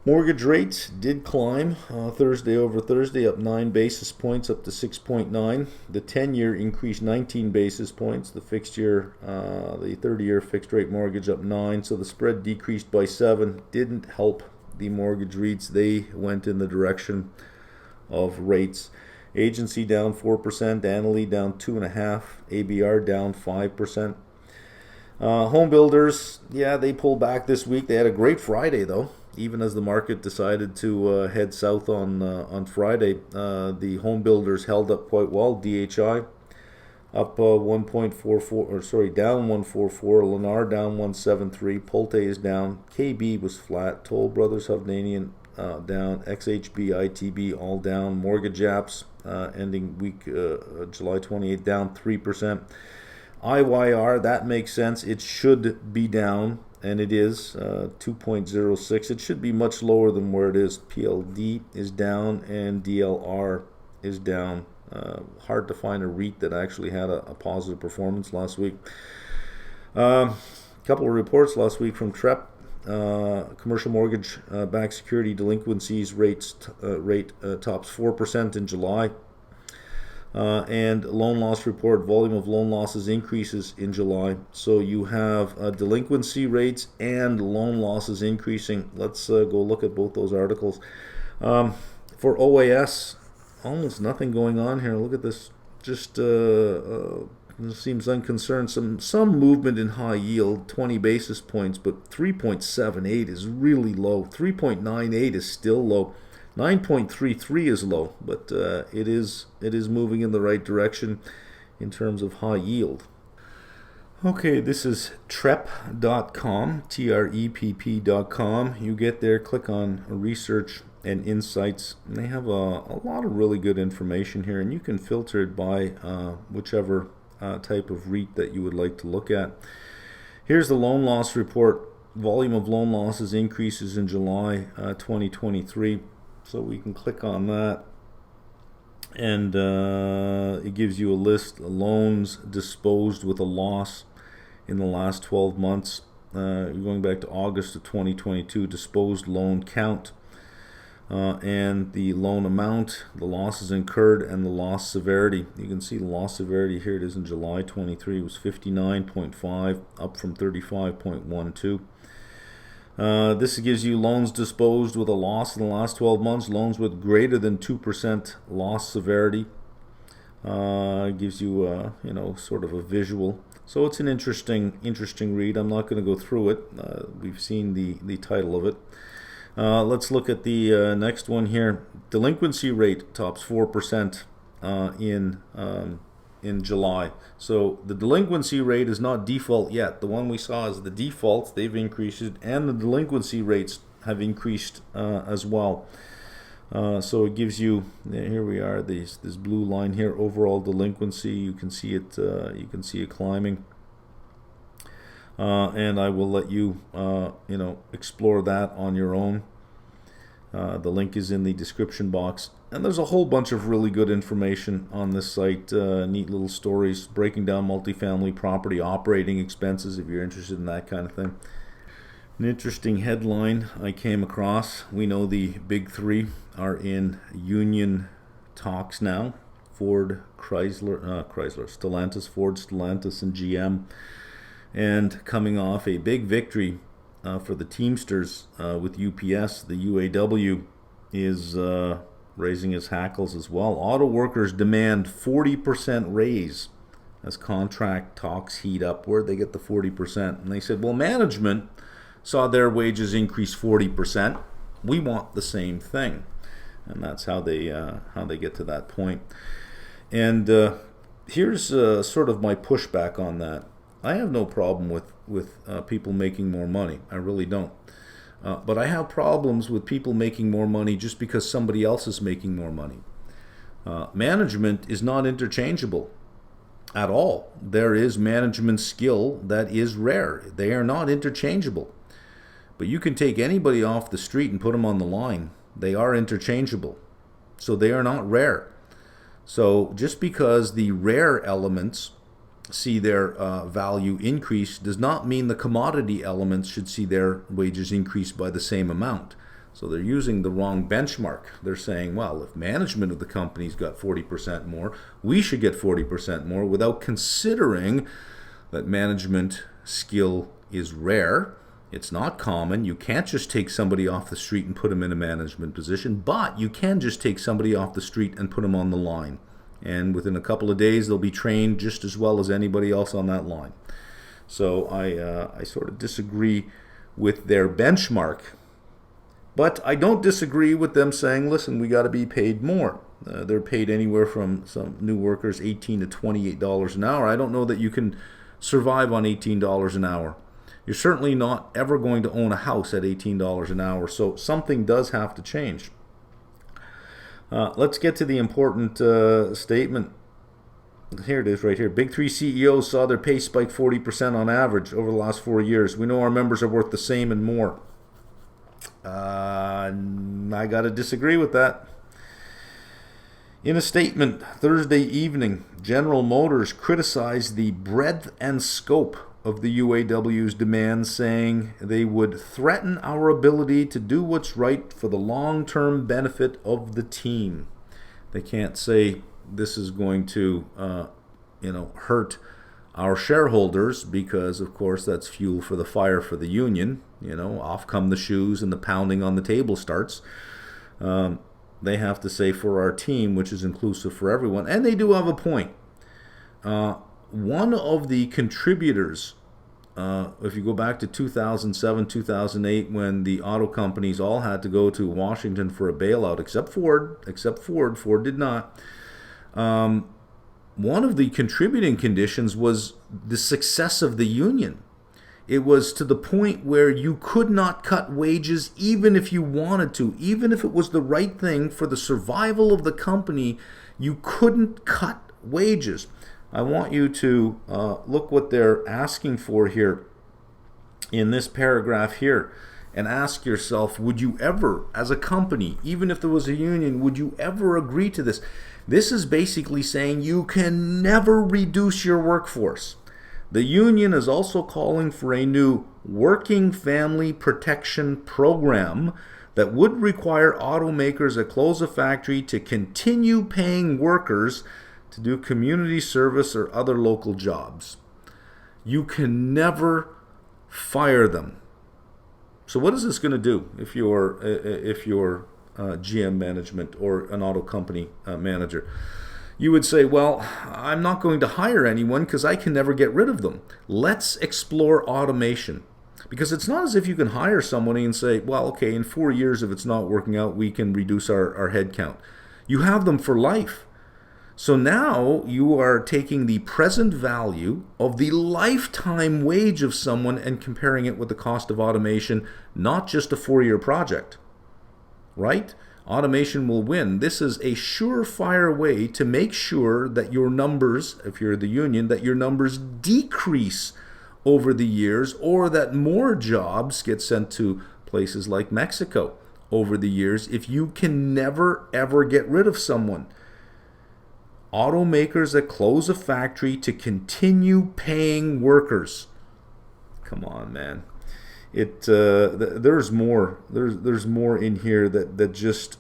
Mortgage rates did climb Thursday over Thursday, up 9 basis points, up to 6.9. The 10-year increased 19 basis points. The 30-year fixed rate mortgage up 9. So the spread decreased by 7. Didn't help the mortgage REITs. They went in the direction of rates. Agency down 4%, Annaly down 2.5%, ABR down 5%. Home builders, yeah, they pulled back this week. They had a great Friday though. Even as the market decided to head south on Friday, the home builders held up quite well. DHI up 1.44, down 1.44. Lennar down 1.73. Pulte is down. KB was flat. Toll Brothers Hovnanian down. XHB, ITB all down. Mortgage apps ending week July 28th down 3%. IYR, that makes sense. It should be down. And it is 2.06. It should be much lower than where it is. PLD is down and DLR is down. Hard to find a REIT that actually had a positive performance last week. A couple of reports last week from Trepp. Commercial mortgage backed security delinquencies rate tops 4% in July. And loan loss report, volume of loan losses increases in July. So you have delinquency rates and loan losses increasing. Let's go look at both those articles. For OAS, almost nothing going on here. Look at this. Just seems unconcerned. Some movement in high yield, 20 basis points, but 3.78 is really low. 3.98 is still low. 9.33 is low, but it is moving in the right direction in terms of high yield. Okay, this is Trepp.com, Trepp.com. You get there, click on research and insights, and they have a lot of really good information here, and you can filter it by whichever type of REIT that you would like to look at. Here's the loan loss report. Volume of loan losses increases in July 2023. So we can click on that, and it gives you a list of loans disposed with a loss in the last 12 months. Going back to August of 2022, disposed loan count, and the loan amount, the losses incurred, and the loss severity. You can see the loss severity here. It is in July 23. It was 59.5, up from 35.12. This gives you loans disposed with a loss in the last 12 months, loans with greater than 2% loss severity. Gives you, sort of a visual. So it's an interesting read. I'm not going to go through it. We've seen the title of it. Let's look at the next one here. Delinquency rate tops 4% in July. So the delinquency rate is not default yet. The one we saw is the defaults. They've increased, and the delinquency rates have increased as well. So it gives you, here we are, this blue line here, overall delinquency. You can see it climbing. And I will let you explore that on your own. The link is in the description box. And there's a whole bunch of really good information on this site. Neat little stories breaking down multifamily property operating expenses if you're interested in that kind of thing. An interesting headline I came across. We know the big three are in union talks now. Ford, Stellantis, Ford, Stellantis, and GM. And coming off a big victory for the Teamsters with UPS, the UAW is raising his hackles as well. Auto workers demand 40% raise as contract talks heat upward. They get the 40%. And they said, well, management saw their wages increase 40%. We want the same thing. And that's how they get to that point. And here's sort of my pushback on that. I have no problem with people making more money. I really don't. But I have problems with people making more money just because somebody else is making more money. Management is not interchangeable at all. There is management skill that is rare. They are not interchangeable. But you can take anybody off the street and put them on the line. They are interchangeable. So they are not rare. So just because the rare elements see their value increase does not mean the commodity elements should see their wages increase by the same amount. So they're using the wrong benchmark. They're saying, well, if management of the company's got 40% more, we should get 40% more, without considering that management skill is rare. It's not common. You can't just take somebody off the street and put them in a management position, but you can just take somebody off the street and put them on the line. And within a couple of days, they'll be trained just as well as anybody else on that line. So I sort of disagree with their benchmark. But I don't disagree with them saying, listen, we got to be paid more. They're paid anywhere from some new workers $18 to $28 an hour. I don't know that you can survive on $18 an hour. You're certainly not ever going to own a house at $18 an hour. So something does have to change. Let's get to the important statement. Here it is right here. Big three CEOs saw their pay spike 40% on average over the last 4 years. We know our members are worth the same and more. I got to disagree with that. In a statement Thursday evening, General Motors criticized the breadth and scope of the UAW's demands, saying they would threaten our ability to do what's right for the long-term benefit of the team. They can't say this is going to, hurt our shareholders, because, of course, that's fuel for the fire for the union. Off come the shoes and the pounding on the table starts. They have to say for our team, which is inclusive for everyone. And they do have a point. One of the contributors, if you go back to 2007, 2008, when the auto companies all had to go to Washington for a bailout, except Ford. Ford did not. One of the contributing conditions was the success of the union. It was to the point where you could not cut wages even if you wanted to. Even if it was the right thing for the survival of the company, you couldn't cut wages. I want you to look what they're asking for here in this paragraph here, and ask yourself, would you ever, as a company, even if there was a union, would you ever agree to this? This is basically saying you can never reduce your workforce. The union is also calling for a new working family protection program that would require automakers that close a factory to continue paying workers to do community service or other local jobs. You can never fire them. So what is this going to do if you're GM management or an auto company manager? You would say, well, I'm not going to hire anyone because I can never get rid of them. Let's explore automation. Because it's not as if you can hire somebody and say, well, okay, in 4 years, if it's not working out, we can reduce our head count. You have them for life. So now you are taking the present value of the lifetime wage of someone and comparing it with the cost of automation, not just a 4-year project, right? Automation will win. This is a surefire way to make sure that your numbers, if you're the union, that your numbers decrease over the years, or that more jobs get sent to places like Mexico over the years if you can never ever get rid of someone. Automakers that close a factory to continue paying workers. Come on, man. There's more. There's more in here that just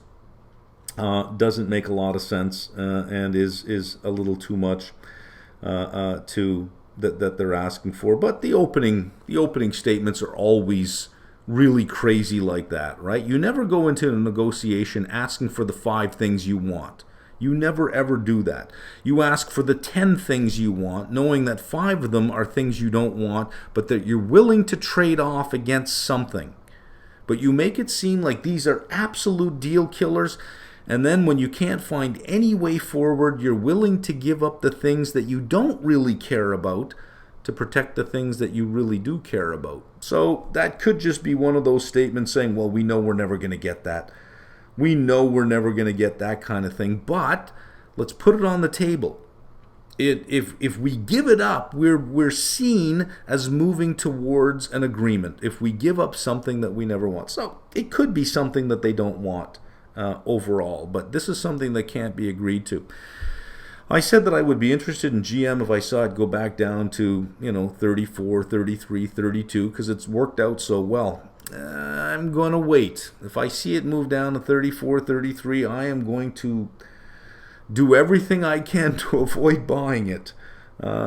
doesn't make a lot of sense and is a little too much that they're asking for. But the opening statements are always really crazy like that, right? You never go into a negotiation asking for the 5 things you want. You never ever do that. You ask for the 10 things you want, knowing that 5 of them are things you don't want, but that you're willing to trade off against something. But you make it seem like these are absolute deal killers, and then when you can't find any way forward, you're willing to give up the things that you don't really care about to protect the things that you really do care about. So that could just be one of those statements saying, well, we know we're never going to get that. We know we're never going to get that kind of thing, but let's put it on the table. If we give it up, we're seen as moving towards an agreement. If we give up something that we never want. So it could be something that they don't want overall, but this is something that can't be agreed to. I said that I would be interested in GM if I saw it go back down to 34, 33, 32 because it's worked out so well. I'm going to wait. If I see it move down to 34, 33, I am going to do everything I can to avoid buying it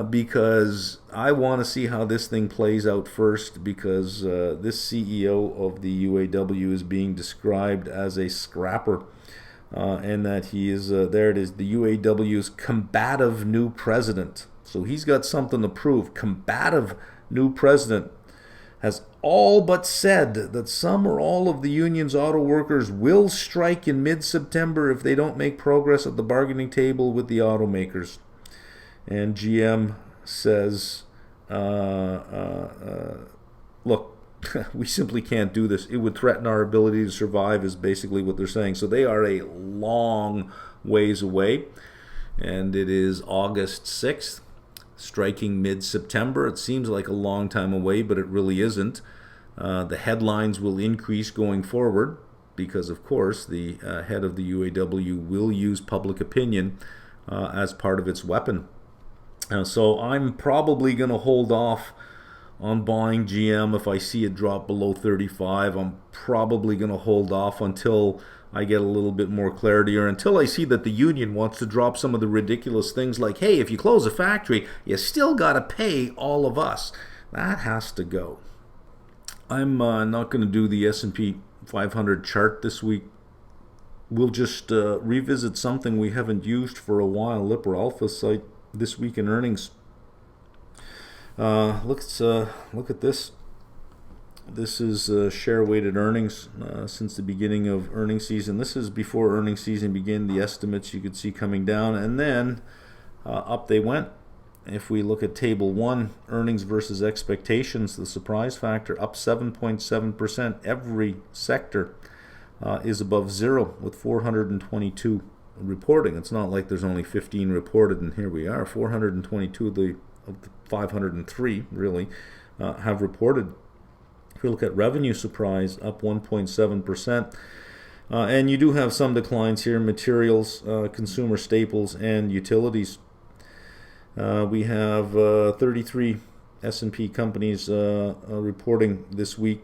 because I want to see how this thing plays out first, because this CEO of the UAW is being described as a scrapper and that he is, there it is, the UAW's combative new president. So he's got something to prove. Combative new president has all but said that some or all of the union's auto workers will strike in mid-September if they don't make progress at the bargaining table with the automakers. And GM says, look, we simply can't do this. It would threaten our ability to survive is basically what they're saying. So they are a long ways away. And it is August 6th. Striking mid-September. It seems like a long time away, but it really isn't. The headlines will increase going forward because, of course, the head of the UAW will use public opinion as part of its weapon. So I'm probably going to hold off on buying GM if I see it drop below 35. I'm probably going to hold off until I get a little bit more clarity, or until I see that the union wants to drop some of the ridiculous things like, hey, if you close a factory, you still got to pay all of us. That has to go. I'm not going to do the S&P 500 chart this week. We'll just revisit something we haven't used for a while, Lipper Alpha site, this week in earnings. Let's look at this. This is share-weighted earnings since the beginning of earnings season. This is before earnings season began. The estimates you could see coming down, and then up they went. If we look at Table 1, earnings versus expectations, the surprise factor up 7.7%. Every sector is above zero with 422 reporting. It's not like there's only 15 reported, and here we are. 422 of the 503 really have reported. If you look at revenue surprise, up 1.7%. And you do have some declines here, materials, consumer staples, and utilities. We have 33 S&P companies reporting this week.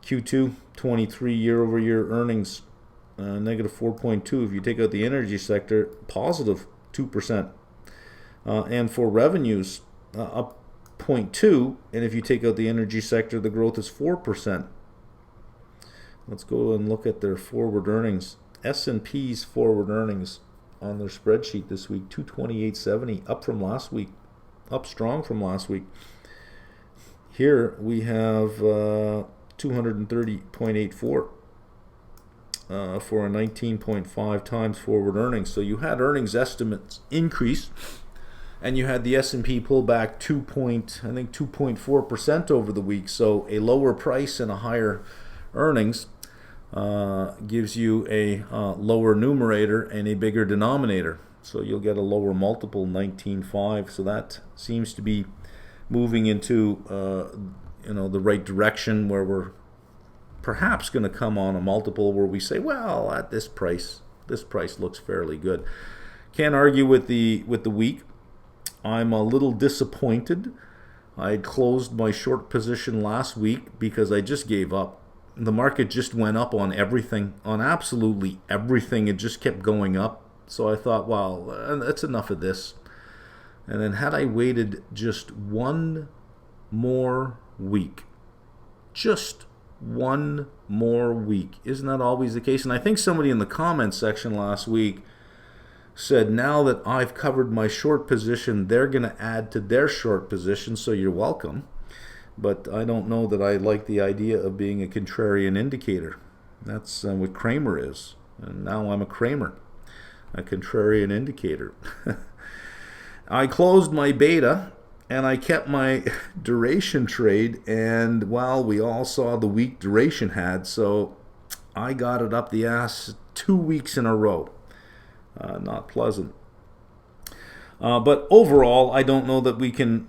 Q2 23 year-over-year earnings, negative 4.2. If you take out the energy sector, positive 2%. And for revenues, up 0.2, and if you take out the energy sector, the growth is 4%. Let's go and look at their forward earnings. S&P's forward earnings on their spreadsheet this week, 228.70, up from last week, up strong from last week. Here we have 230.84 for a 19.5 times forward earnings. So you had earnings estimates increase, and you had the S&P pull back 2.4% over the week. So a lower price and a higher earnings gives you a lower numerator and a bigger denominator. So you'll get a lower multiple, 19.5. So that seems to be moving into the right direction, where we're perhaps going to come on a multiple where we say, well, at this price looks fairly good. Can't argue with the week. I'm a little disappointed. I had closed my short position last week because I just gave up. The market just went up on everything, on absolutely everything. It just kept going up. So I thought, well, that's enough of this. And then had I waited just one more week, just one more week, isn't that always the case? And I think somebody in the comments section last week said, now that I've covered my short position, they're going to add to their short position, so you're welcome. But I don't know that I like the idea of being a contrarian indicator. That's what Kramer is. And now I'm a Kramer, a contrarian indicator. I closed my beta and I kept my duration trade, and well, we all saw the weak duration had, so I got it up the ass 2 weeks in a row. Not pleasant. But overall, I don't know that we can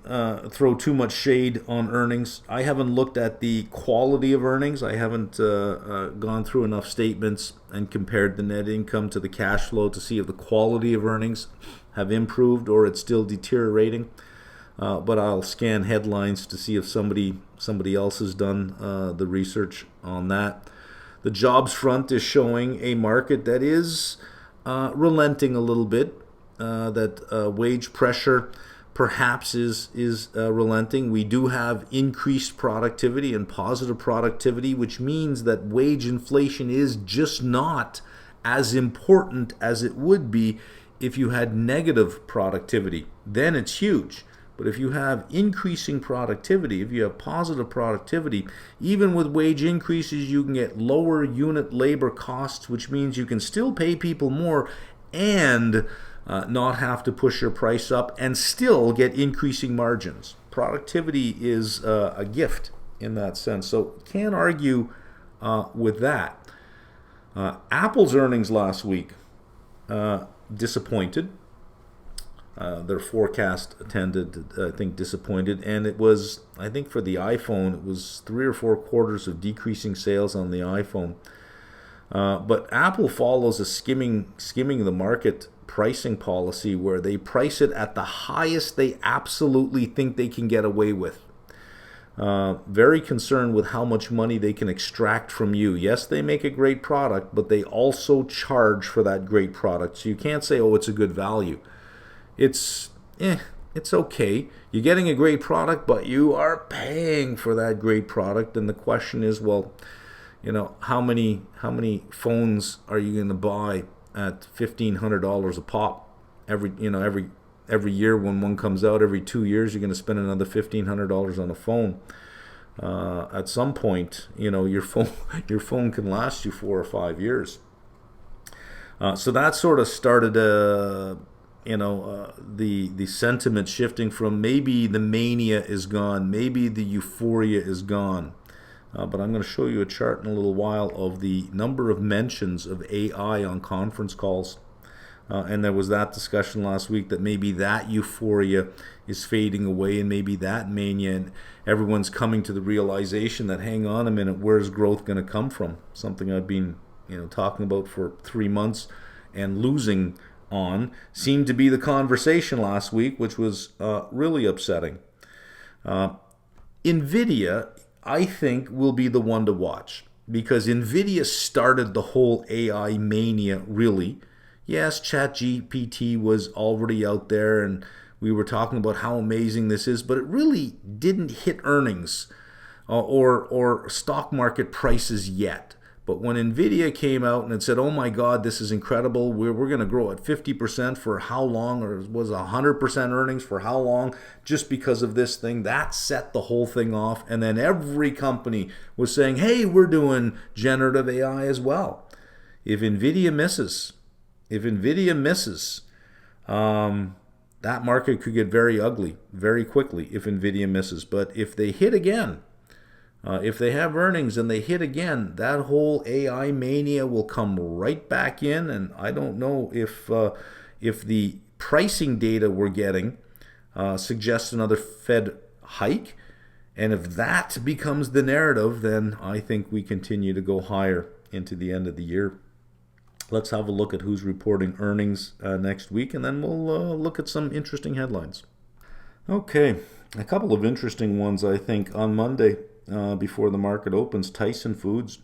throw too much shade on earnings. I haven't looked at the quality of earnings. I haven't gone through enough statements and compared the net income to the cash flow to see if the quality of earnings have improved or it's still deteriorating. But I'll scan headlines to see if somebody else has done the research on that. The jobs front is showing a market that is relenting a little bit. That wage pressure perhaps is relenting. We do have increased productivity and positive productivity, which means that wage inflation is just not as important as it would be if you had negative productivity. Then it's huge. But if you have increasing productivity, if you have positive productivity, even with wage increases, you can get lower unit labor costs, which means you can still pay people more and not have to push your price up and still get increasing margins. Productivity is a gift in that sense. So can't argue with that. Apple's earnings last week disappointed. Their forecast tended, I think, disappointed. And it was, I think for the iPhone, it was 3 or 4 quarters of decreasing sales on the iPhone. But Apple follows a skimming the market pricing policy where they price it at the highest they absolutely think they can get away with. Very concerned with how much money they can extract from you. Yes, they make a great product, but they also charge for that great product. So you can't say, oh, it's a good value. It's okay. You're getting a great product, but you are paying for that great product. And the question is, well, how many phones are you going to buy at $1,500 a pop? Every year when one comes out, every 2 years, you're going to spend another $1,500 on a phone. At some point, your phone can last you 4 or 5 years. So that sort of started the sentiment shifting from maybe the mania is gone, maybe the euphoria is gone. But I'm going to show you a chart in a little while of the number of mentions of AI on conference calls. And there was that discussion last week that maybe that euphoria is fading away and maybe that mania, and everyone's coming to the realization that, hang on a minute, where's growth going to come from? Something I've been talking about for 3 months and losing on seemed to be the conversation last week, which was really upsetting. NVIDIA, I think, will be the one to watch because NVIDIA started the whole AI mania, really. Yes, ChatGPT was already out there and we were talking about how amazing this is, but it really didn't hit earnings or stock market prices yet. But when NVIDIA came out and it said, oh my God, this is incredible, we're going to grow at 50% for how long, or was 100% earnings for how long, just because of this thing, that set the whole thing off. And then every company was saying, hey, we're doing generative AI as well. If NVIDIA misses, that market could get very ugly very quickly if NVIDIA misses. But if they hit again, if they have earnings and they hit again, that whole AI mania will come right back in. And I don't know if the pricing data we're getting suggests another Fed hike. And if that becomes the narrative, then I think we continue to go higher into the end of the year. Let's have a look at who's reporting earnings next week, and then we'll look at some interesting headlines. Okay, a couple of interesting ones, I think. On Monday, before the market opens, Tyson Foods,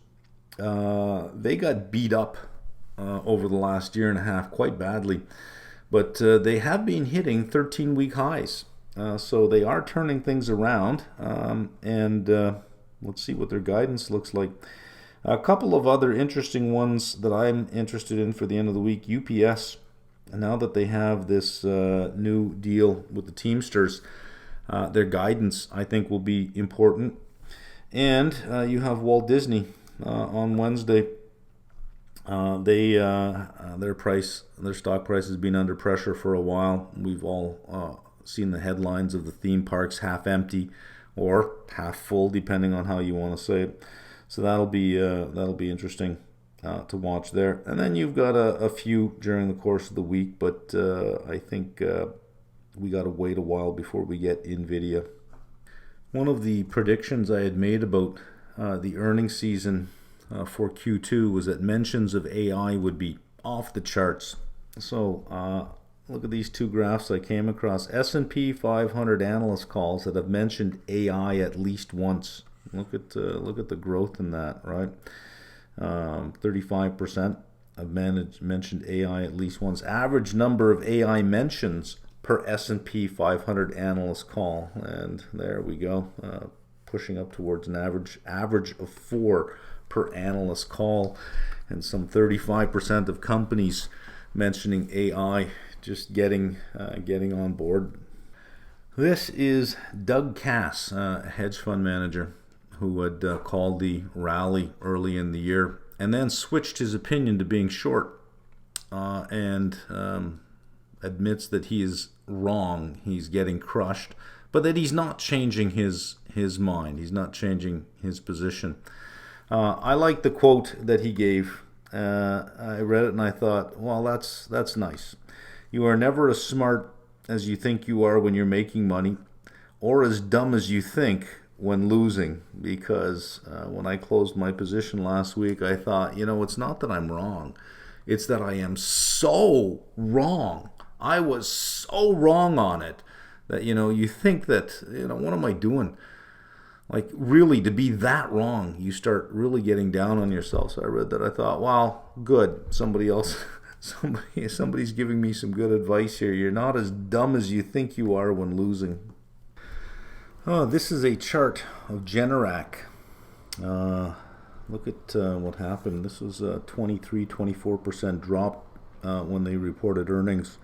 they got beat up over the last year and a half quite badly, but they have been hitting 13-week highs. So they are turning things around, and let's see what their guidance looks like. A couple of other interesting ones that I'm interested in for the end of the week. UPS, now that they have this new deal with the Teamsters, their guidance, I think, will be important. And you have Walt Disney on Wednesday. Their stock price has been under pressure for a while. We've all seen the headlines of the theme parks half empty or half full, depending on how you want to say it. So that'll be interesting to watch there. And then you've got a few during the course of the week, but I think we got to wait a while before we get NVIDIA. One of the predictions I had made about the earnings season for Q2 was that mentions of AI would be off the charts. So look at these two graphs I came across. S&P 500 analyst calls that have mentioned AI at least once. Look at the growth in that, right? 35% have mentioned AI at least once. Average number of AI mentions per S&P 500 analyst call, and there we go, pushing up towards an average of 4 per analyst call, and some 35% of companies mentioning AI, just getting on board. This is Doug Cass, hedge fund manager, who had called the rally early in the year and then switched his opinion to being short, and admits that he is wrong. He's getting crushed, but that he's not changing his mind. He's not changing his position. I like the quote that he gave. I read it and I thought, well, that's nice. You are never as smart as you think you are when you're making money, or as dumb as you think when losing. Because when I closed my position last week, I thought, it's not that I'm wrong. It's that I am so wrong. I was so wrong on it that, you think that, what am I doing? Like, really, to be that wrong, you start really getting down on yourself. So I read that. I thought, wow, good. Somebody's giving me some good advice here. You're not as dumb as you think you are when losing. Oh, this is a chart of Generac. Look at what happened. This was a 24% drop when they reported earnings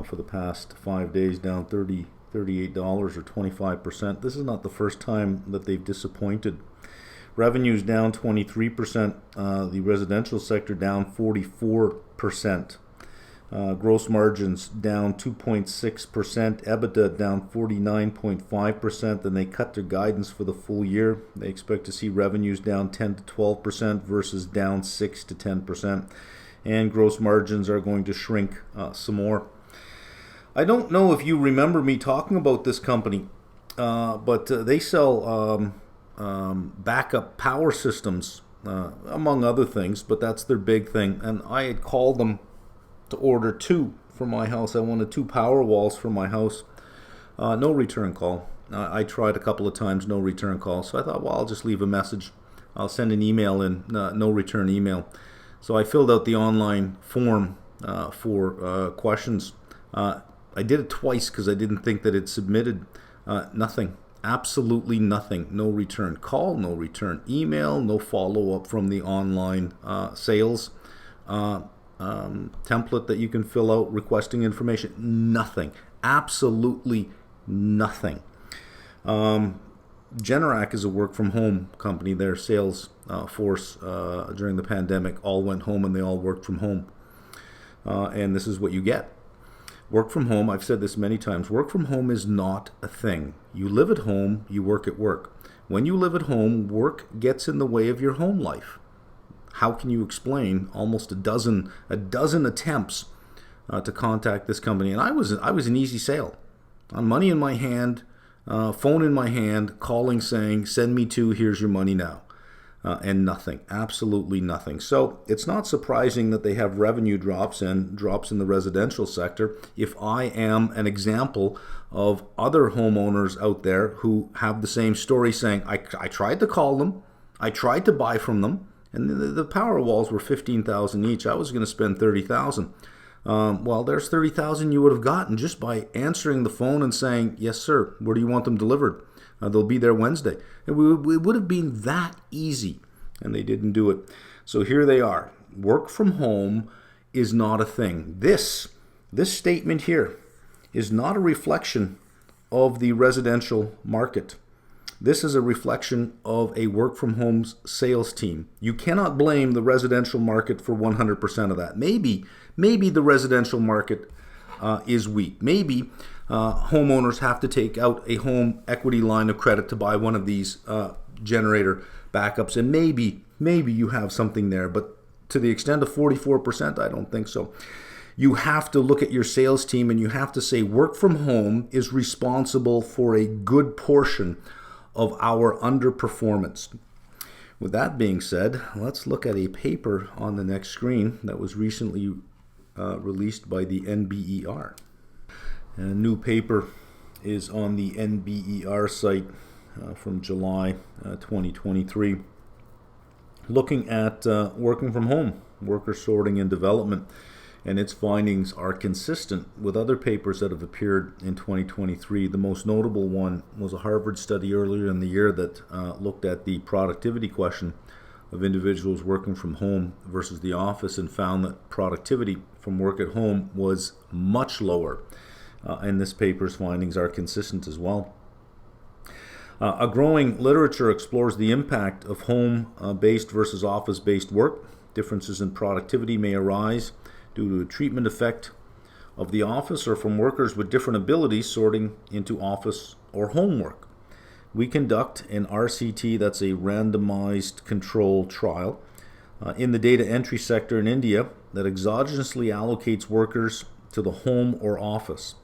for the past 5 days, down $38 or 25%. This is not the first time that they've disappointed. Revenues down 23%. The residential sector down 44%. Gross margins down 2.6%. EBITDA down 49.5%. Then they cut their guidance for the full year. They expect to see revenues down 10 to 12% versus down 6 to 10%. And gross margins are going to shrink some more. I don't know if you remember me talking about this company, but they sell backup power systems, among other things, but that's their big thing. And I had called them to order 2 for my house. I wanted 2 power walls for my house. No return call. I tried a couple of times, no return call. So I thought, well, I'll just leave a message. I'll send an email in, no return email. So I filled out the online form for questions. I did it twice because I didn't think that it submitted. Nothing. Absolutely nothing. No return call, no return email, no follow-up from the online sales template that you can fill out requesting information. Nothing. Absolutely nothing. Generac is a work-from-home company. Their sales force during the pandemic all went home and they all worked from home. And this is what you get. Work from home, I've said this many times, work from home is not a thing. You live at home, you work at work. When you live at home, work gets in the way of your home life. How can you explain almost a dozen attempts to contact this company? And I was an easy sale. Money in my hand, phone in my hand, calling saying, send me to, here's your money now. And nothing, absolutely nothing. So it's not surprising that they have revenue drops and drops in the residential sector. If I am an example of other homeowners out there who have the same story saying, I tried to call them, I tried to buy from them, and the power walls were $15,000 each. I was going to spend $30,000. Well, there's $30,000 you would have gotten just by answering the phone and saying, yes, sir, where do you want them delivered? They'll be there Wednesday. It would have been that easy, and they didn't do it. So here they are. Work from home is not a thing. This statement here is not a reflection of the residential market. This is a reflection of a work from home sales team. You cannot blame the residential market for 100% of that. Maybe the residential market is weak. Maybe homeowners have to take out a home equity line of credit to buy one of these generator backups, and maybe you have something there, but to the extent of 44%, I don't think so. You have to look at your sales team and you have to say work from home is responsible for a good portion of our underperformance. With that being said, let's look at a paper on the next screen that was recently released by the NBER. And a new paper is on the NBER site from July 2023, looking at working from home, worker sorting and development, and its findings are consistent with other papers that have appeared in 2023. The most notable one was a Harvard study earlier in the year that looked at the productivity question of individuals working from home versus the office and found that productivity from work at home was much lower. And this paper's findings are consistent as well. A growing literature explores the impact of home-based versus office-based work. Differences in productivity may arise due to a treatment effect of the office or from workers with different abilities sorting into office or home work. We conduct an RCT, that's a randomized control trial, in the data entry sector in India that exogenously allocates workers to the home or office.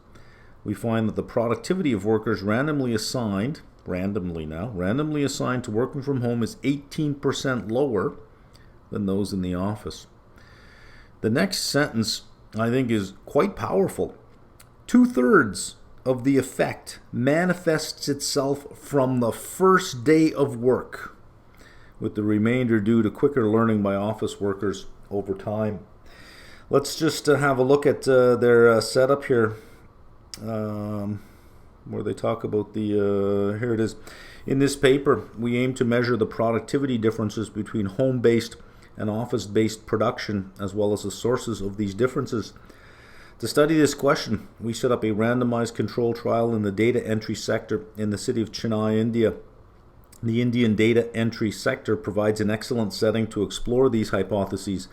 We find that the productivity of workers randomly assigned to working from home is 18% lower than those in the office. The next sentence, I think, is quite powerful. 2/3 of the effect manifests itself from the first day of work, with the remainder due to quicker learning by office workers over time. Let's just have a look at their setup here, where they talk about here it is. In this paper, we aim to measure the productivity differences between home-based and office-based production, as well as the sources of these differences. To study this question, we set up a randomized control trial in the data entry sector in the city of Chennai, India. The Indian data entry sector provides an excellent setting to explore these hypotheses.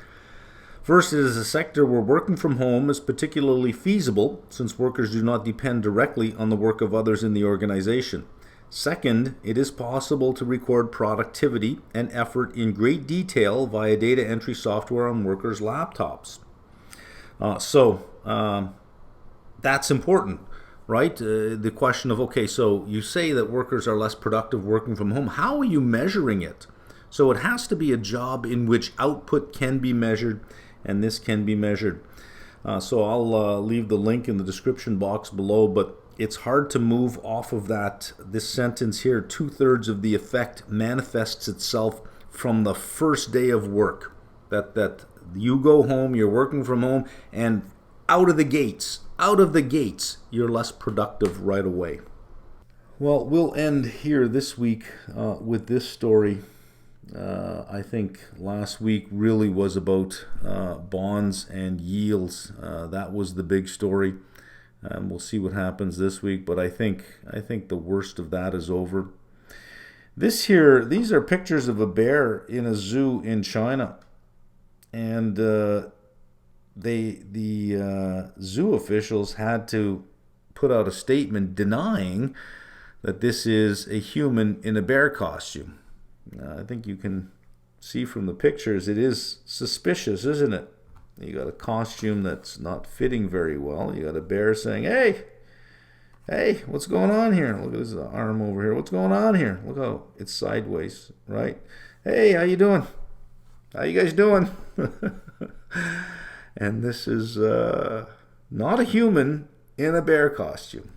First, it is a sector where working from home is particularly feasible, since workers do not depend directly on the work of others in the organization. Second, it is possible to record productivity and effort in great detail via data entry software on workers' laptops. So that's important, right? The question of, okay, so you say that workers are less productive working from home. How are you measuring it? So it has to be a job in which output can be measured, and this can be measured. So I'll leave the link in the description box below, but it's hard to move off of this sentence here. 2/3 of the effect manifests itself from the first day of work. That you go home, you're working from home, and out of the gates, you're less productive right away. Well, we'll end here this week with this story. I think last week really was about bonds and yields. That was the big story. We'll see what happens this week, but I think the worst of that is over. These are pictures of a bear in a zoo in China, and the zoo officials had to put out a statement denying that this is a human in a bear costume. I think you can see from the pictures it is suspicious, isn't it? You got a costume that's not fitting very well. You got a bear saying, hey, what's going on here? Look at his arm over here. What's going on here? Look how it's sideways, right? Hey, how you doing? How you guys doing? And this is not a human in a bear costume.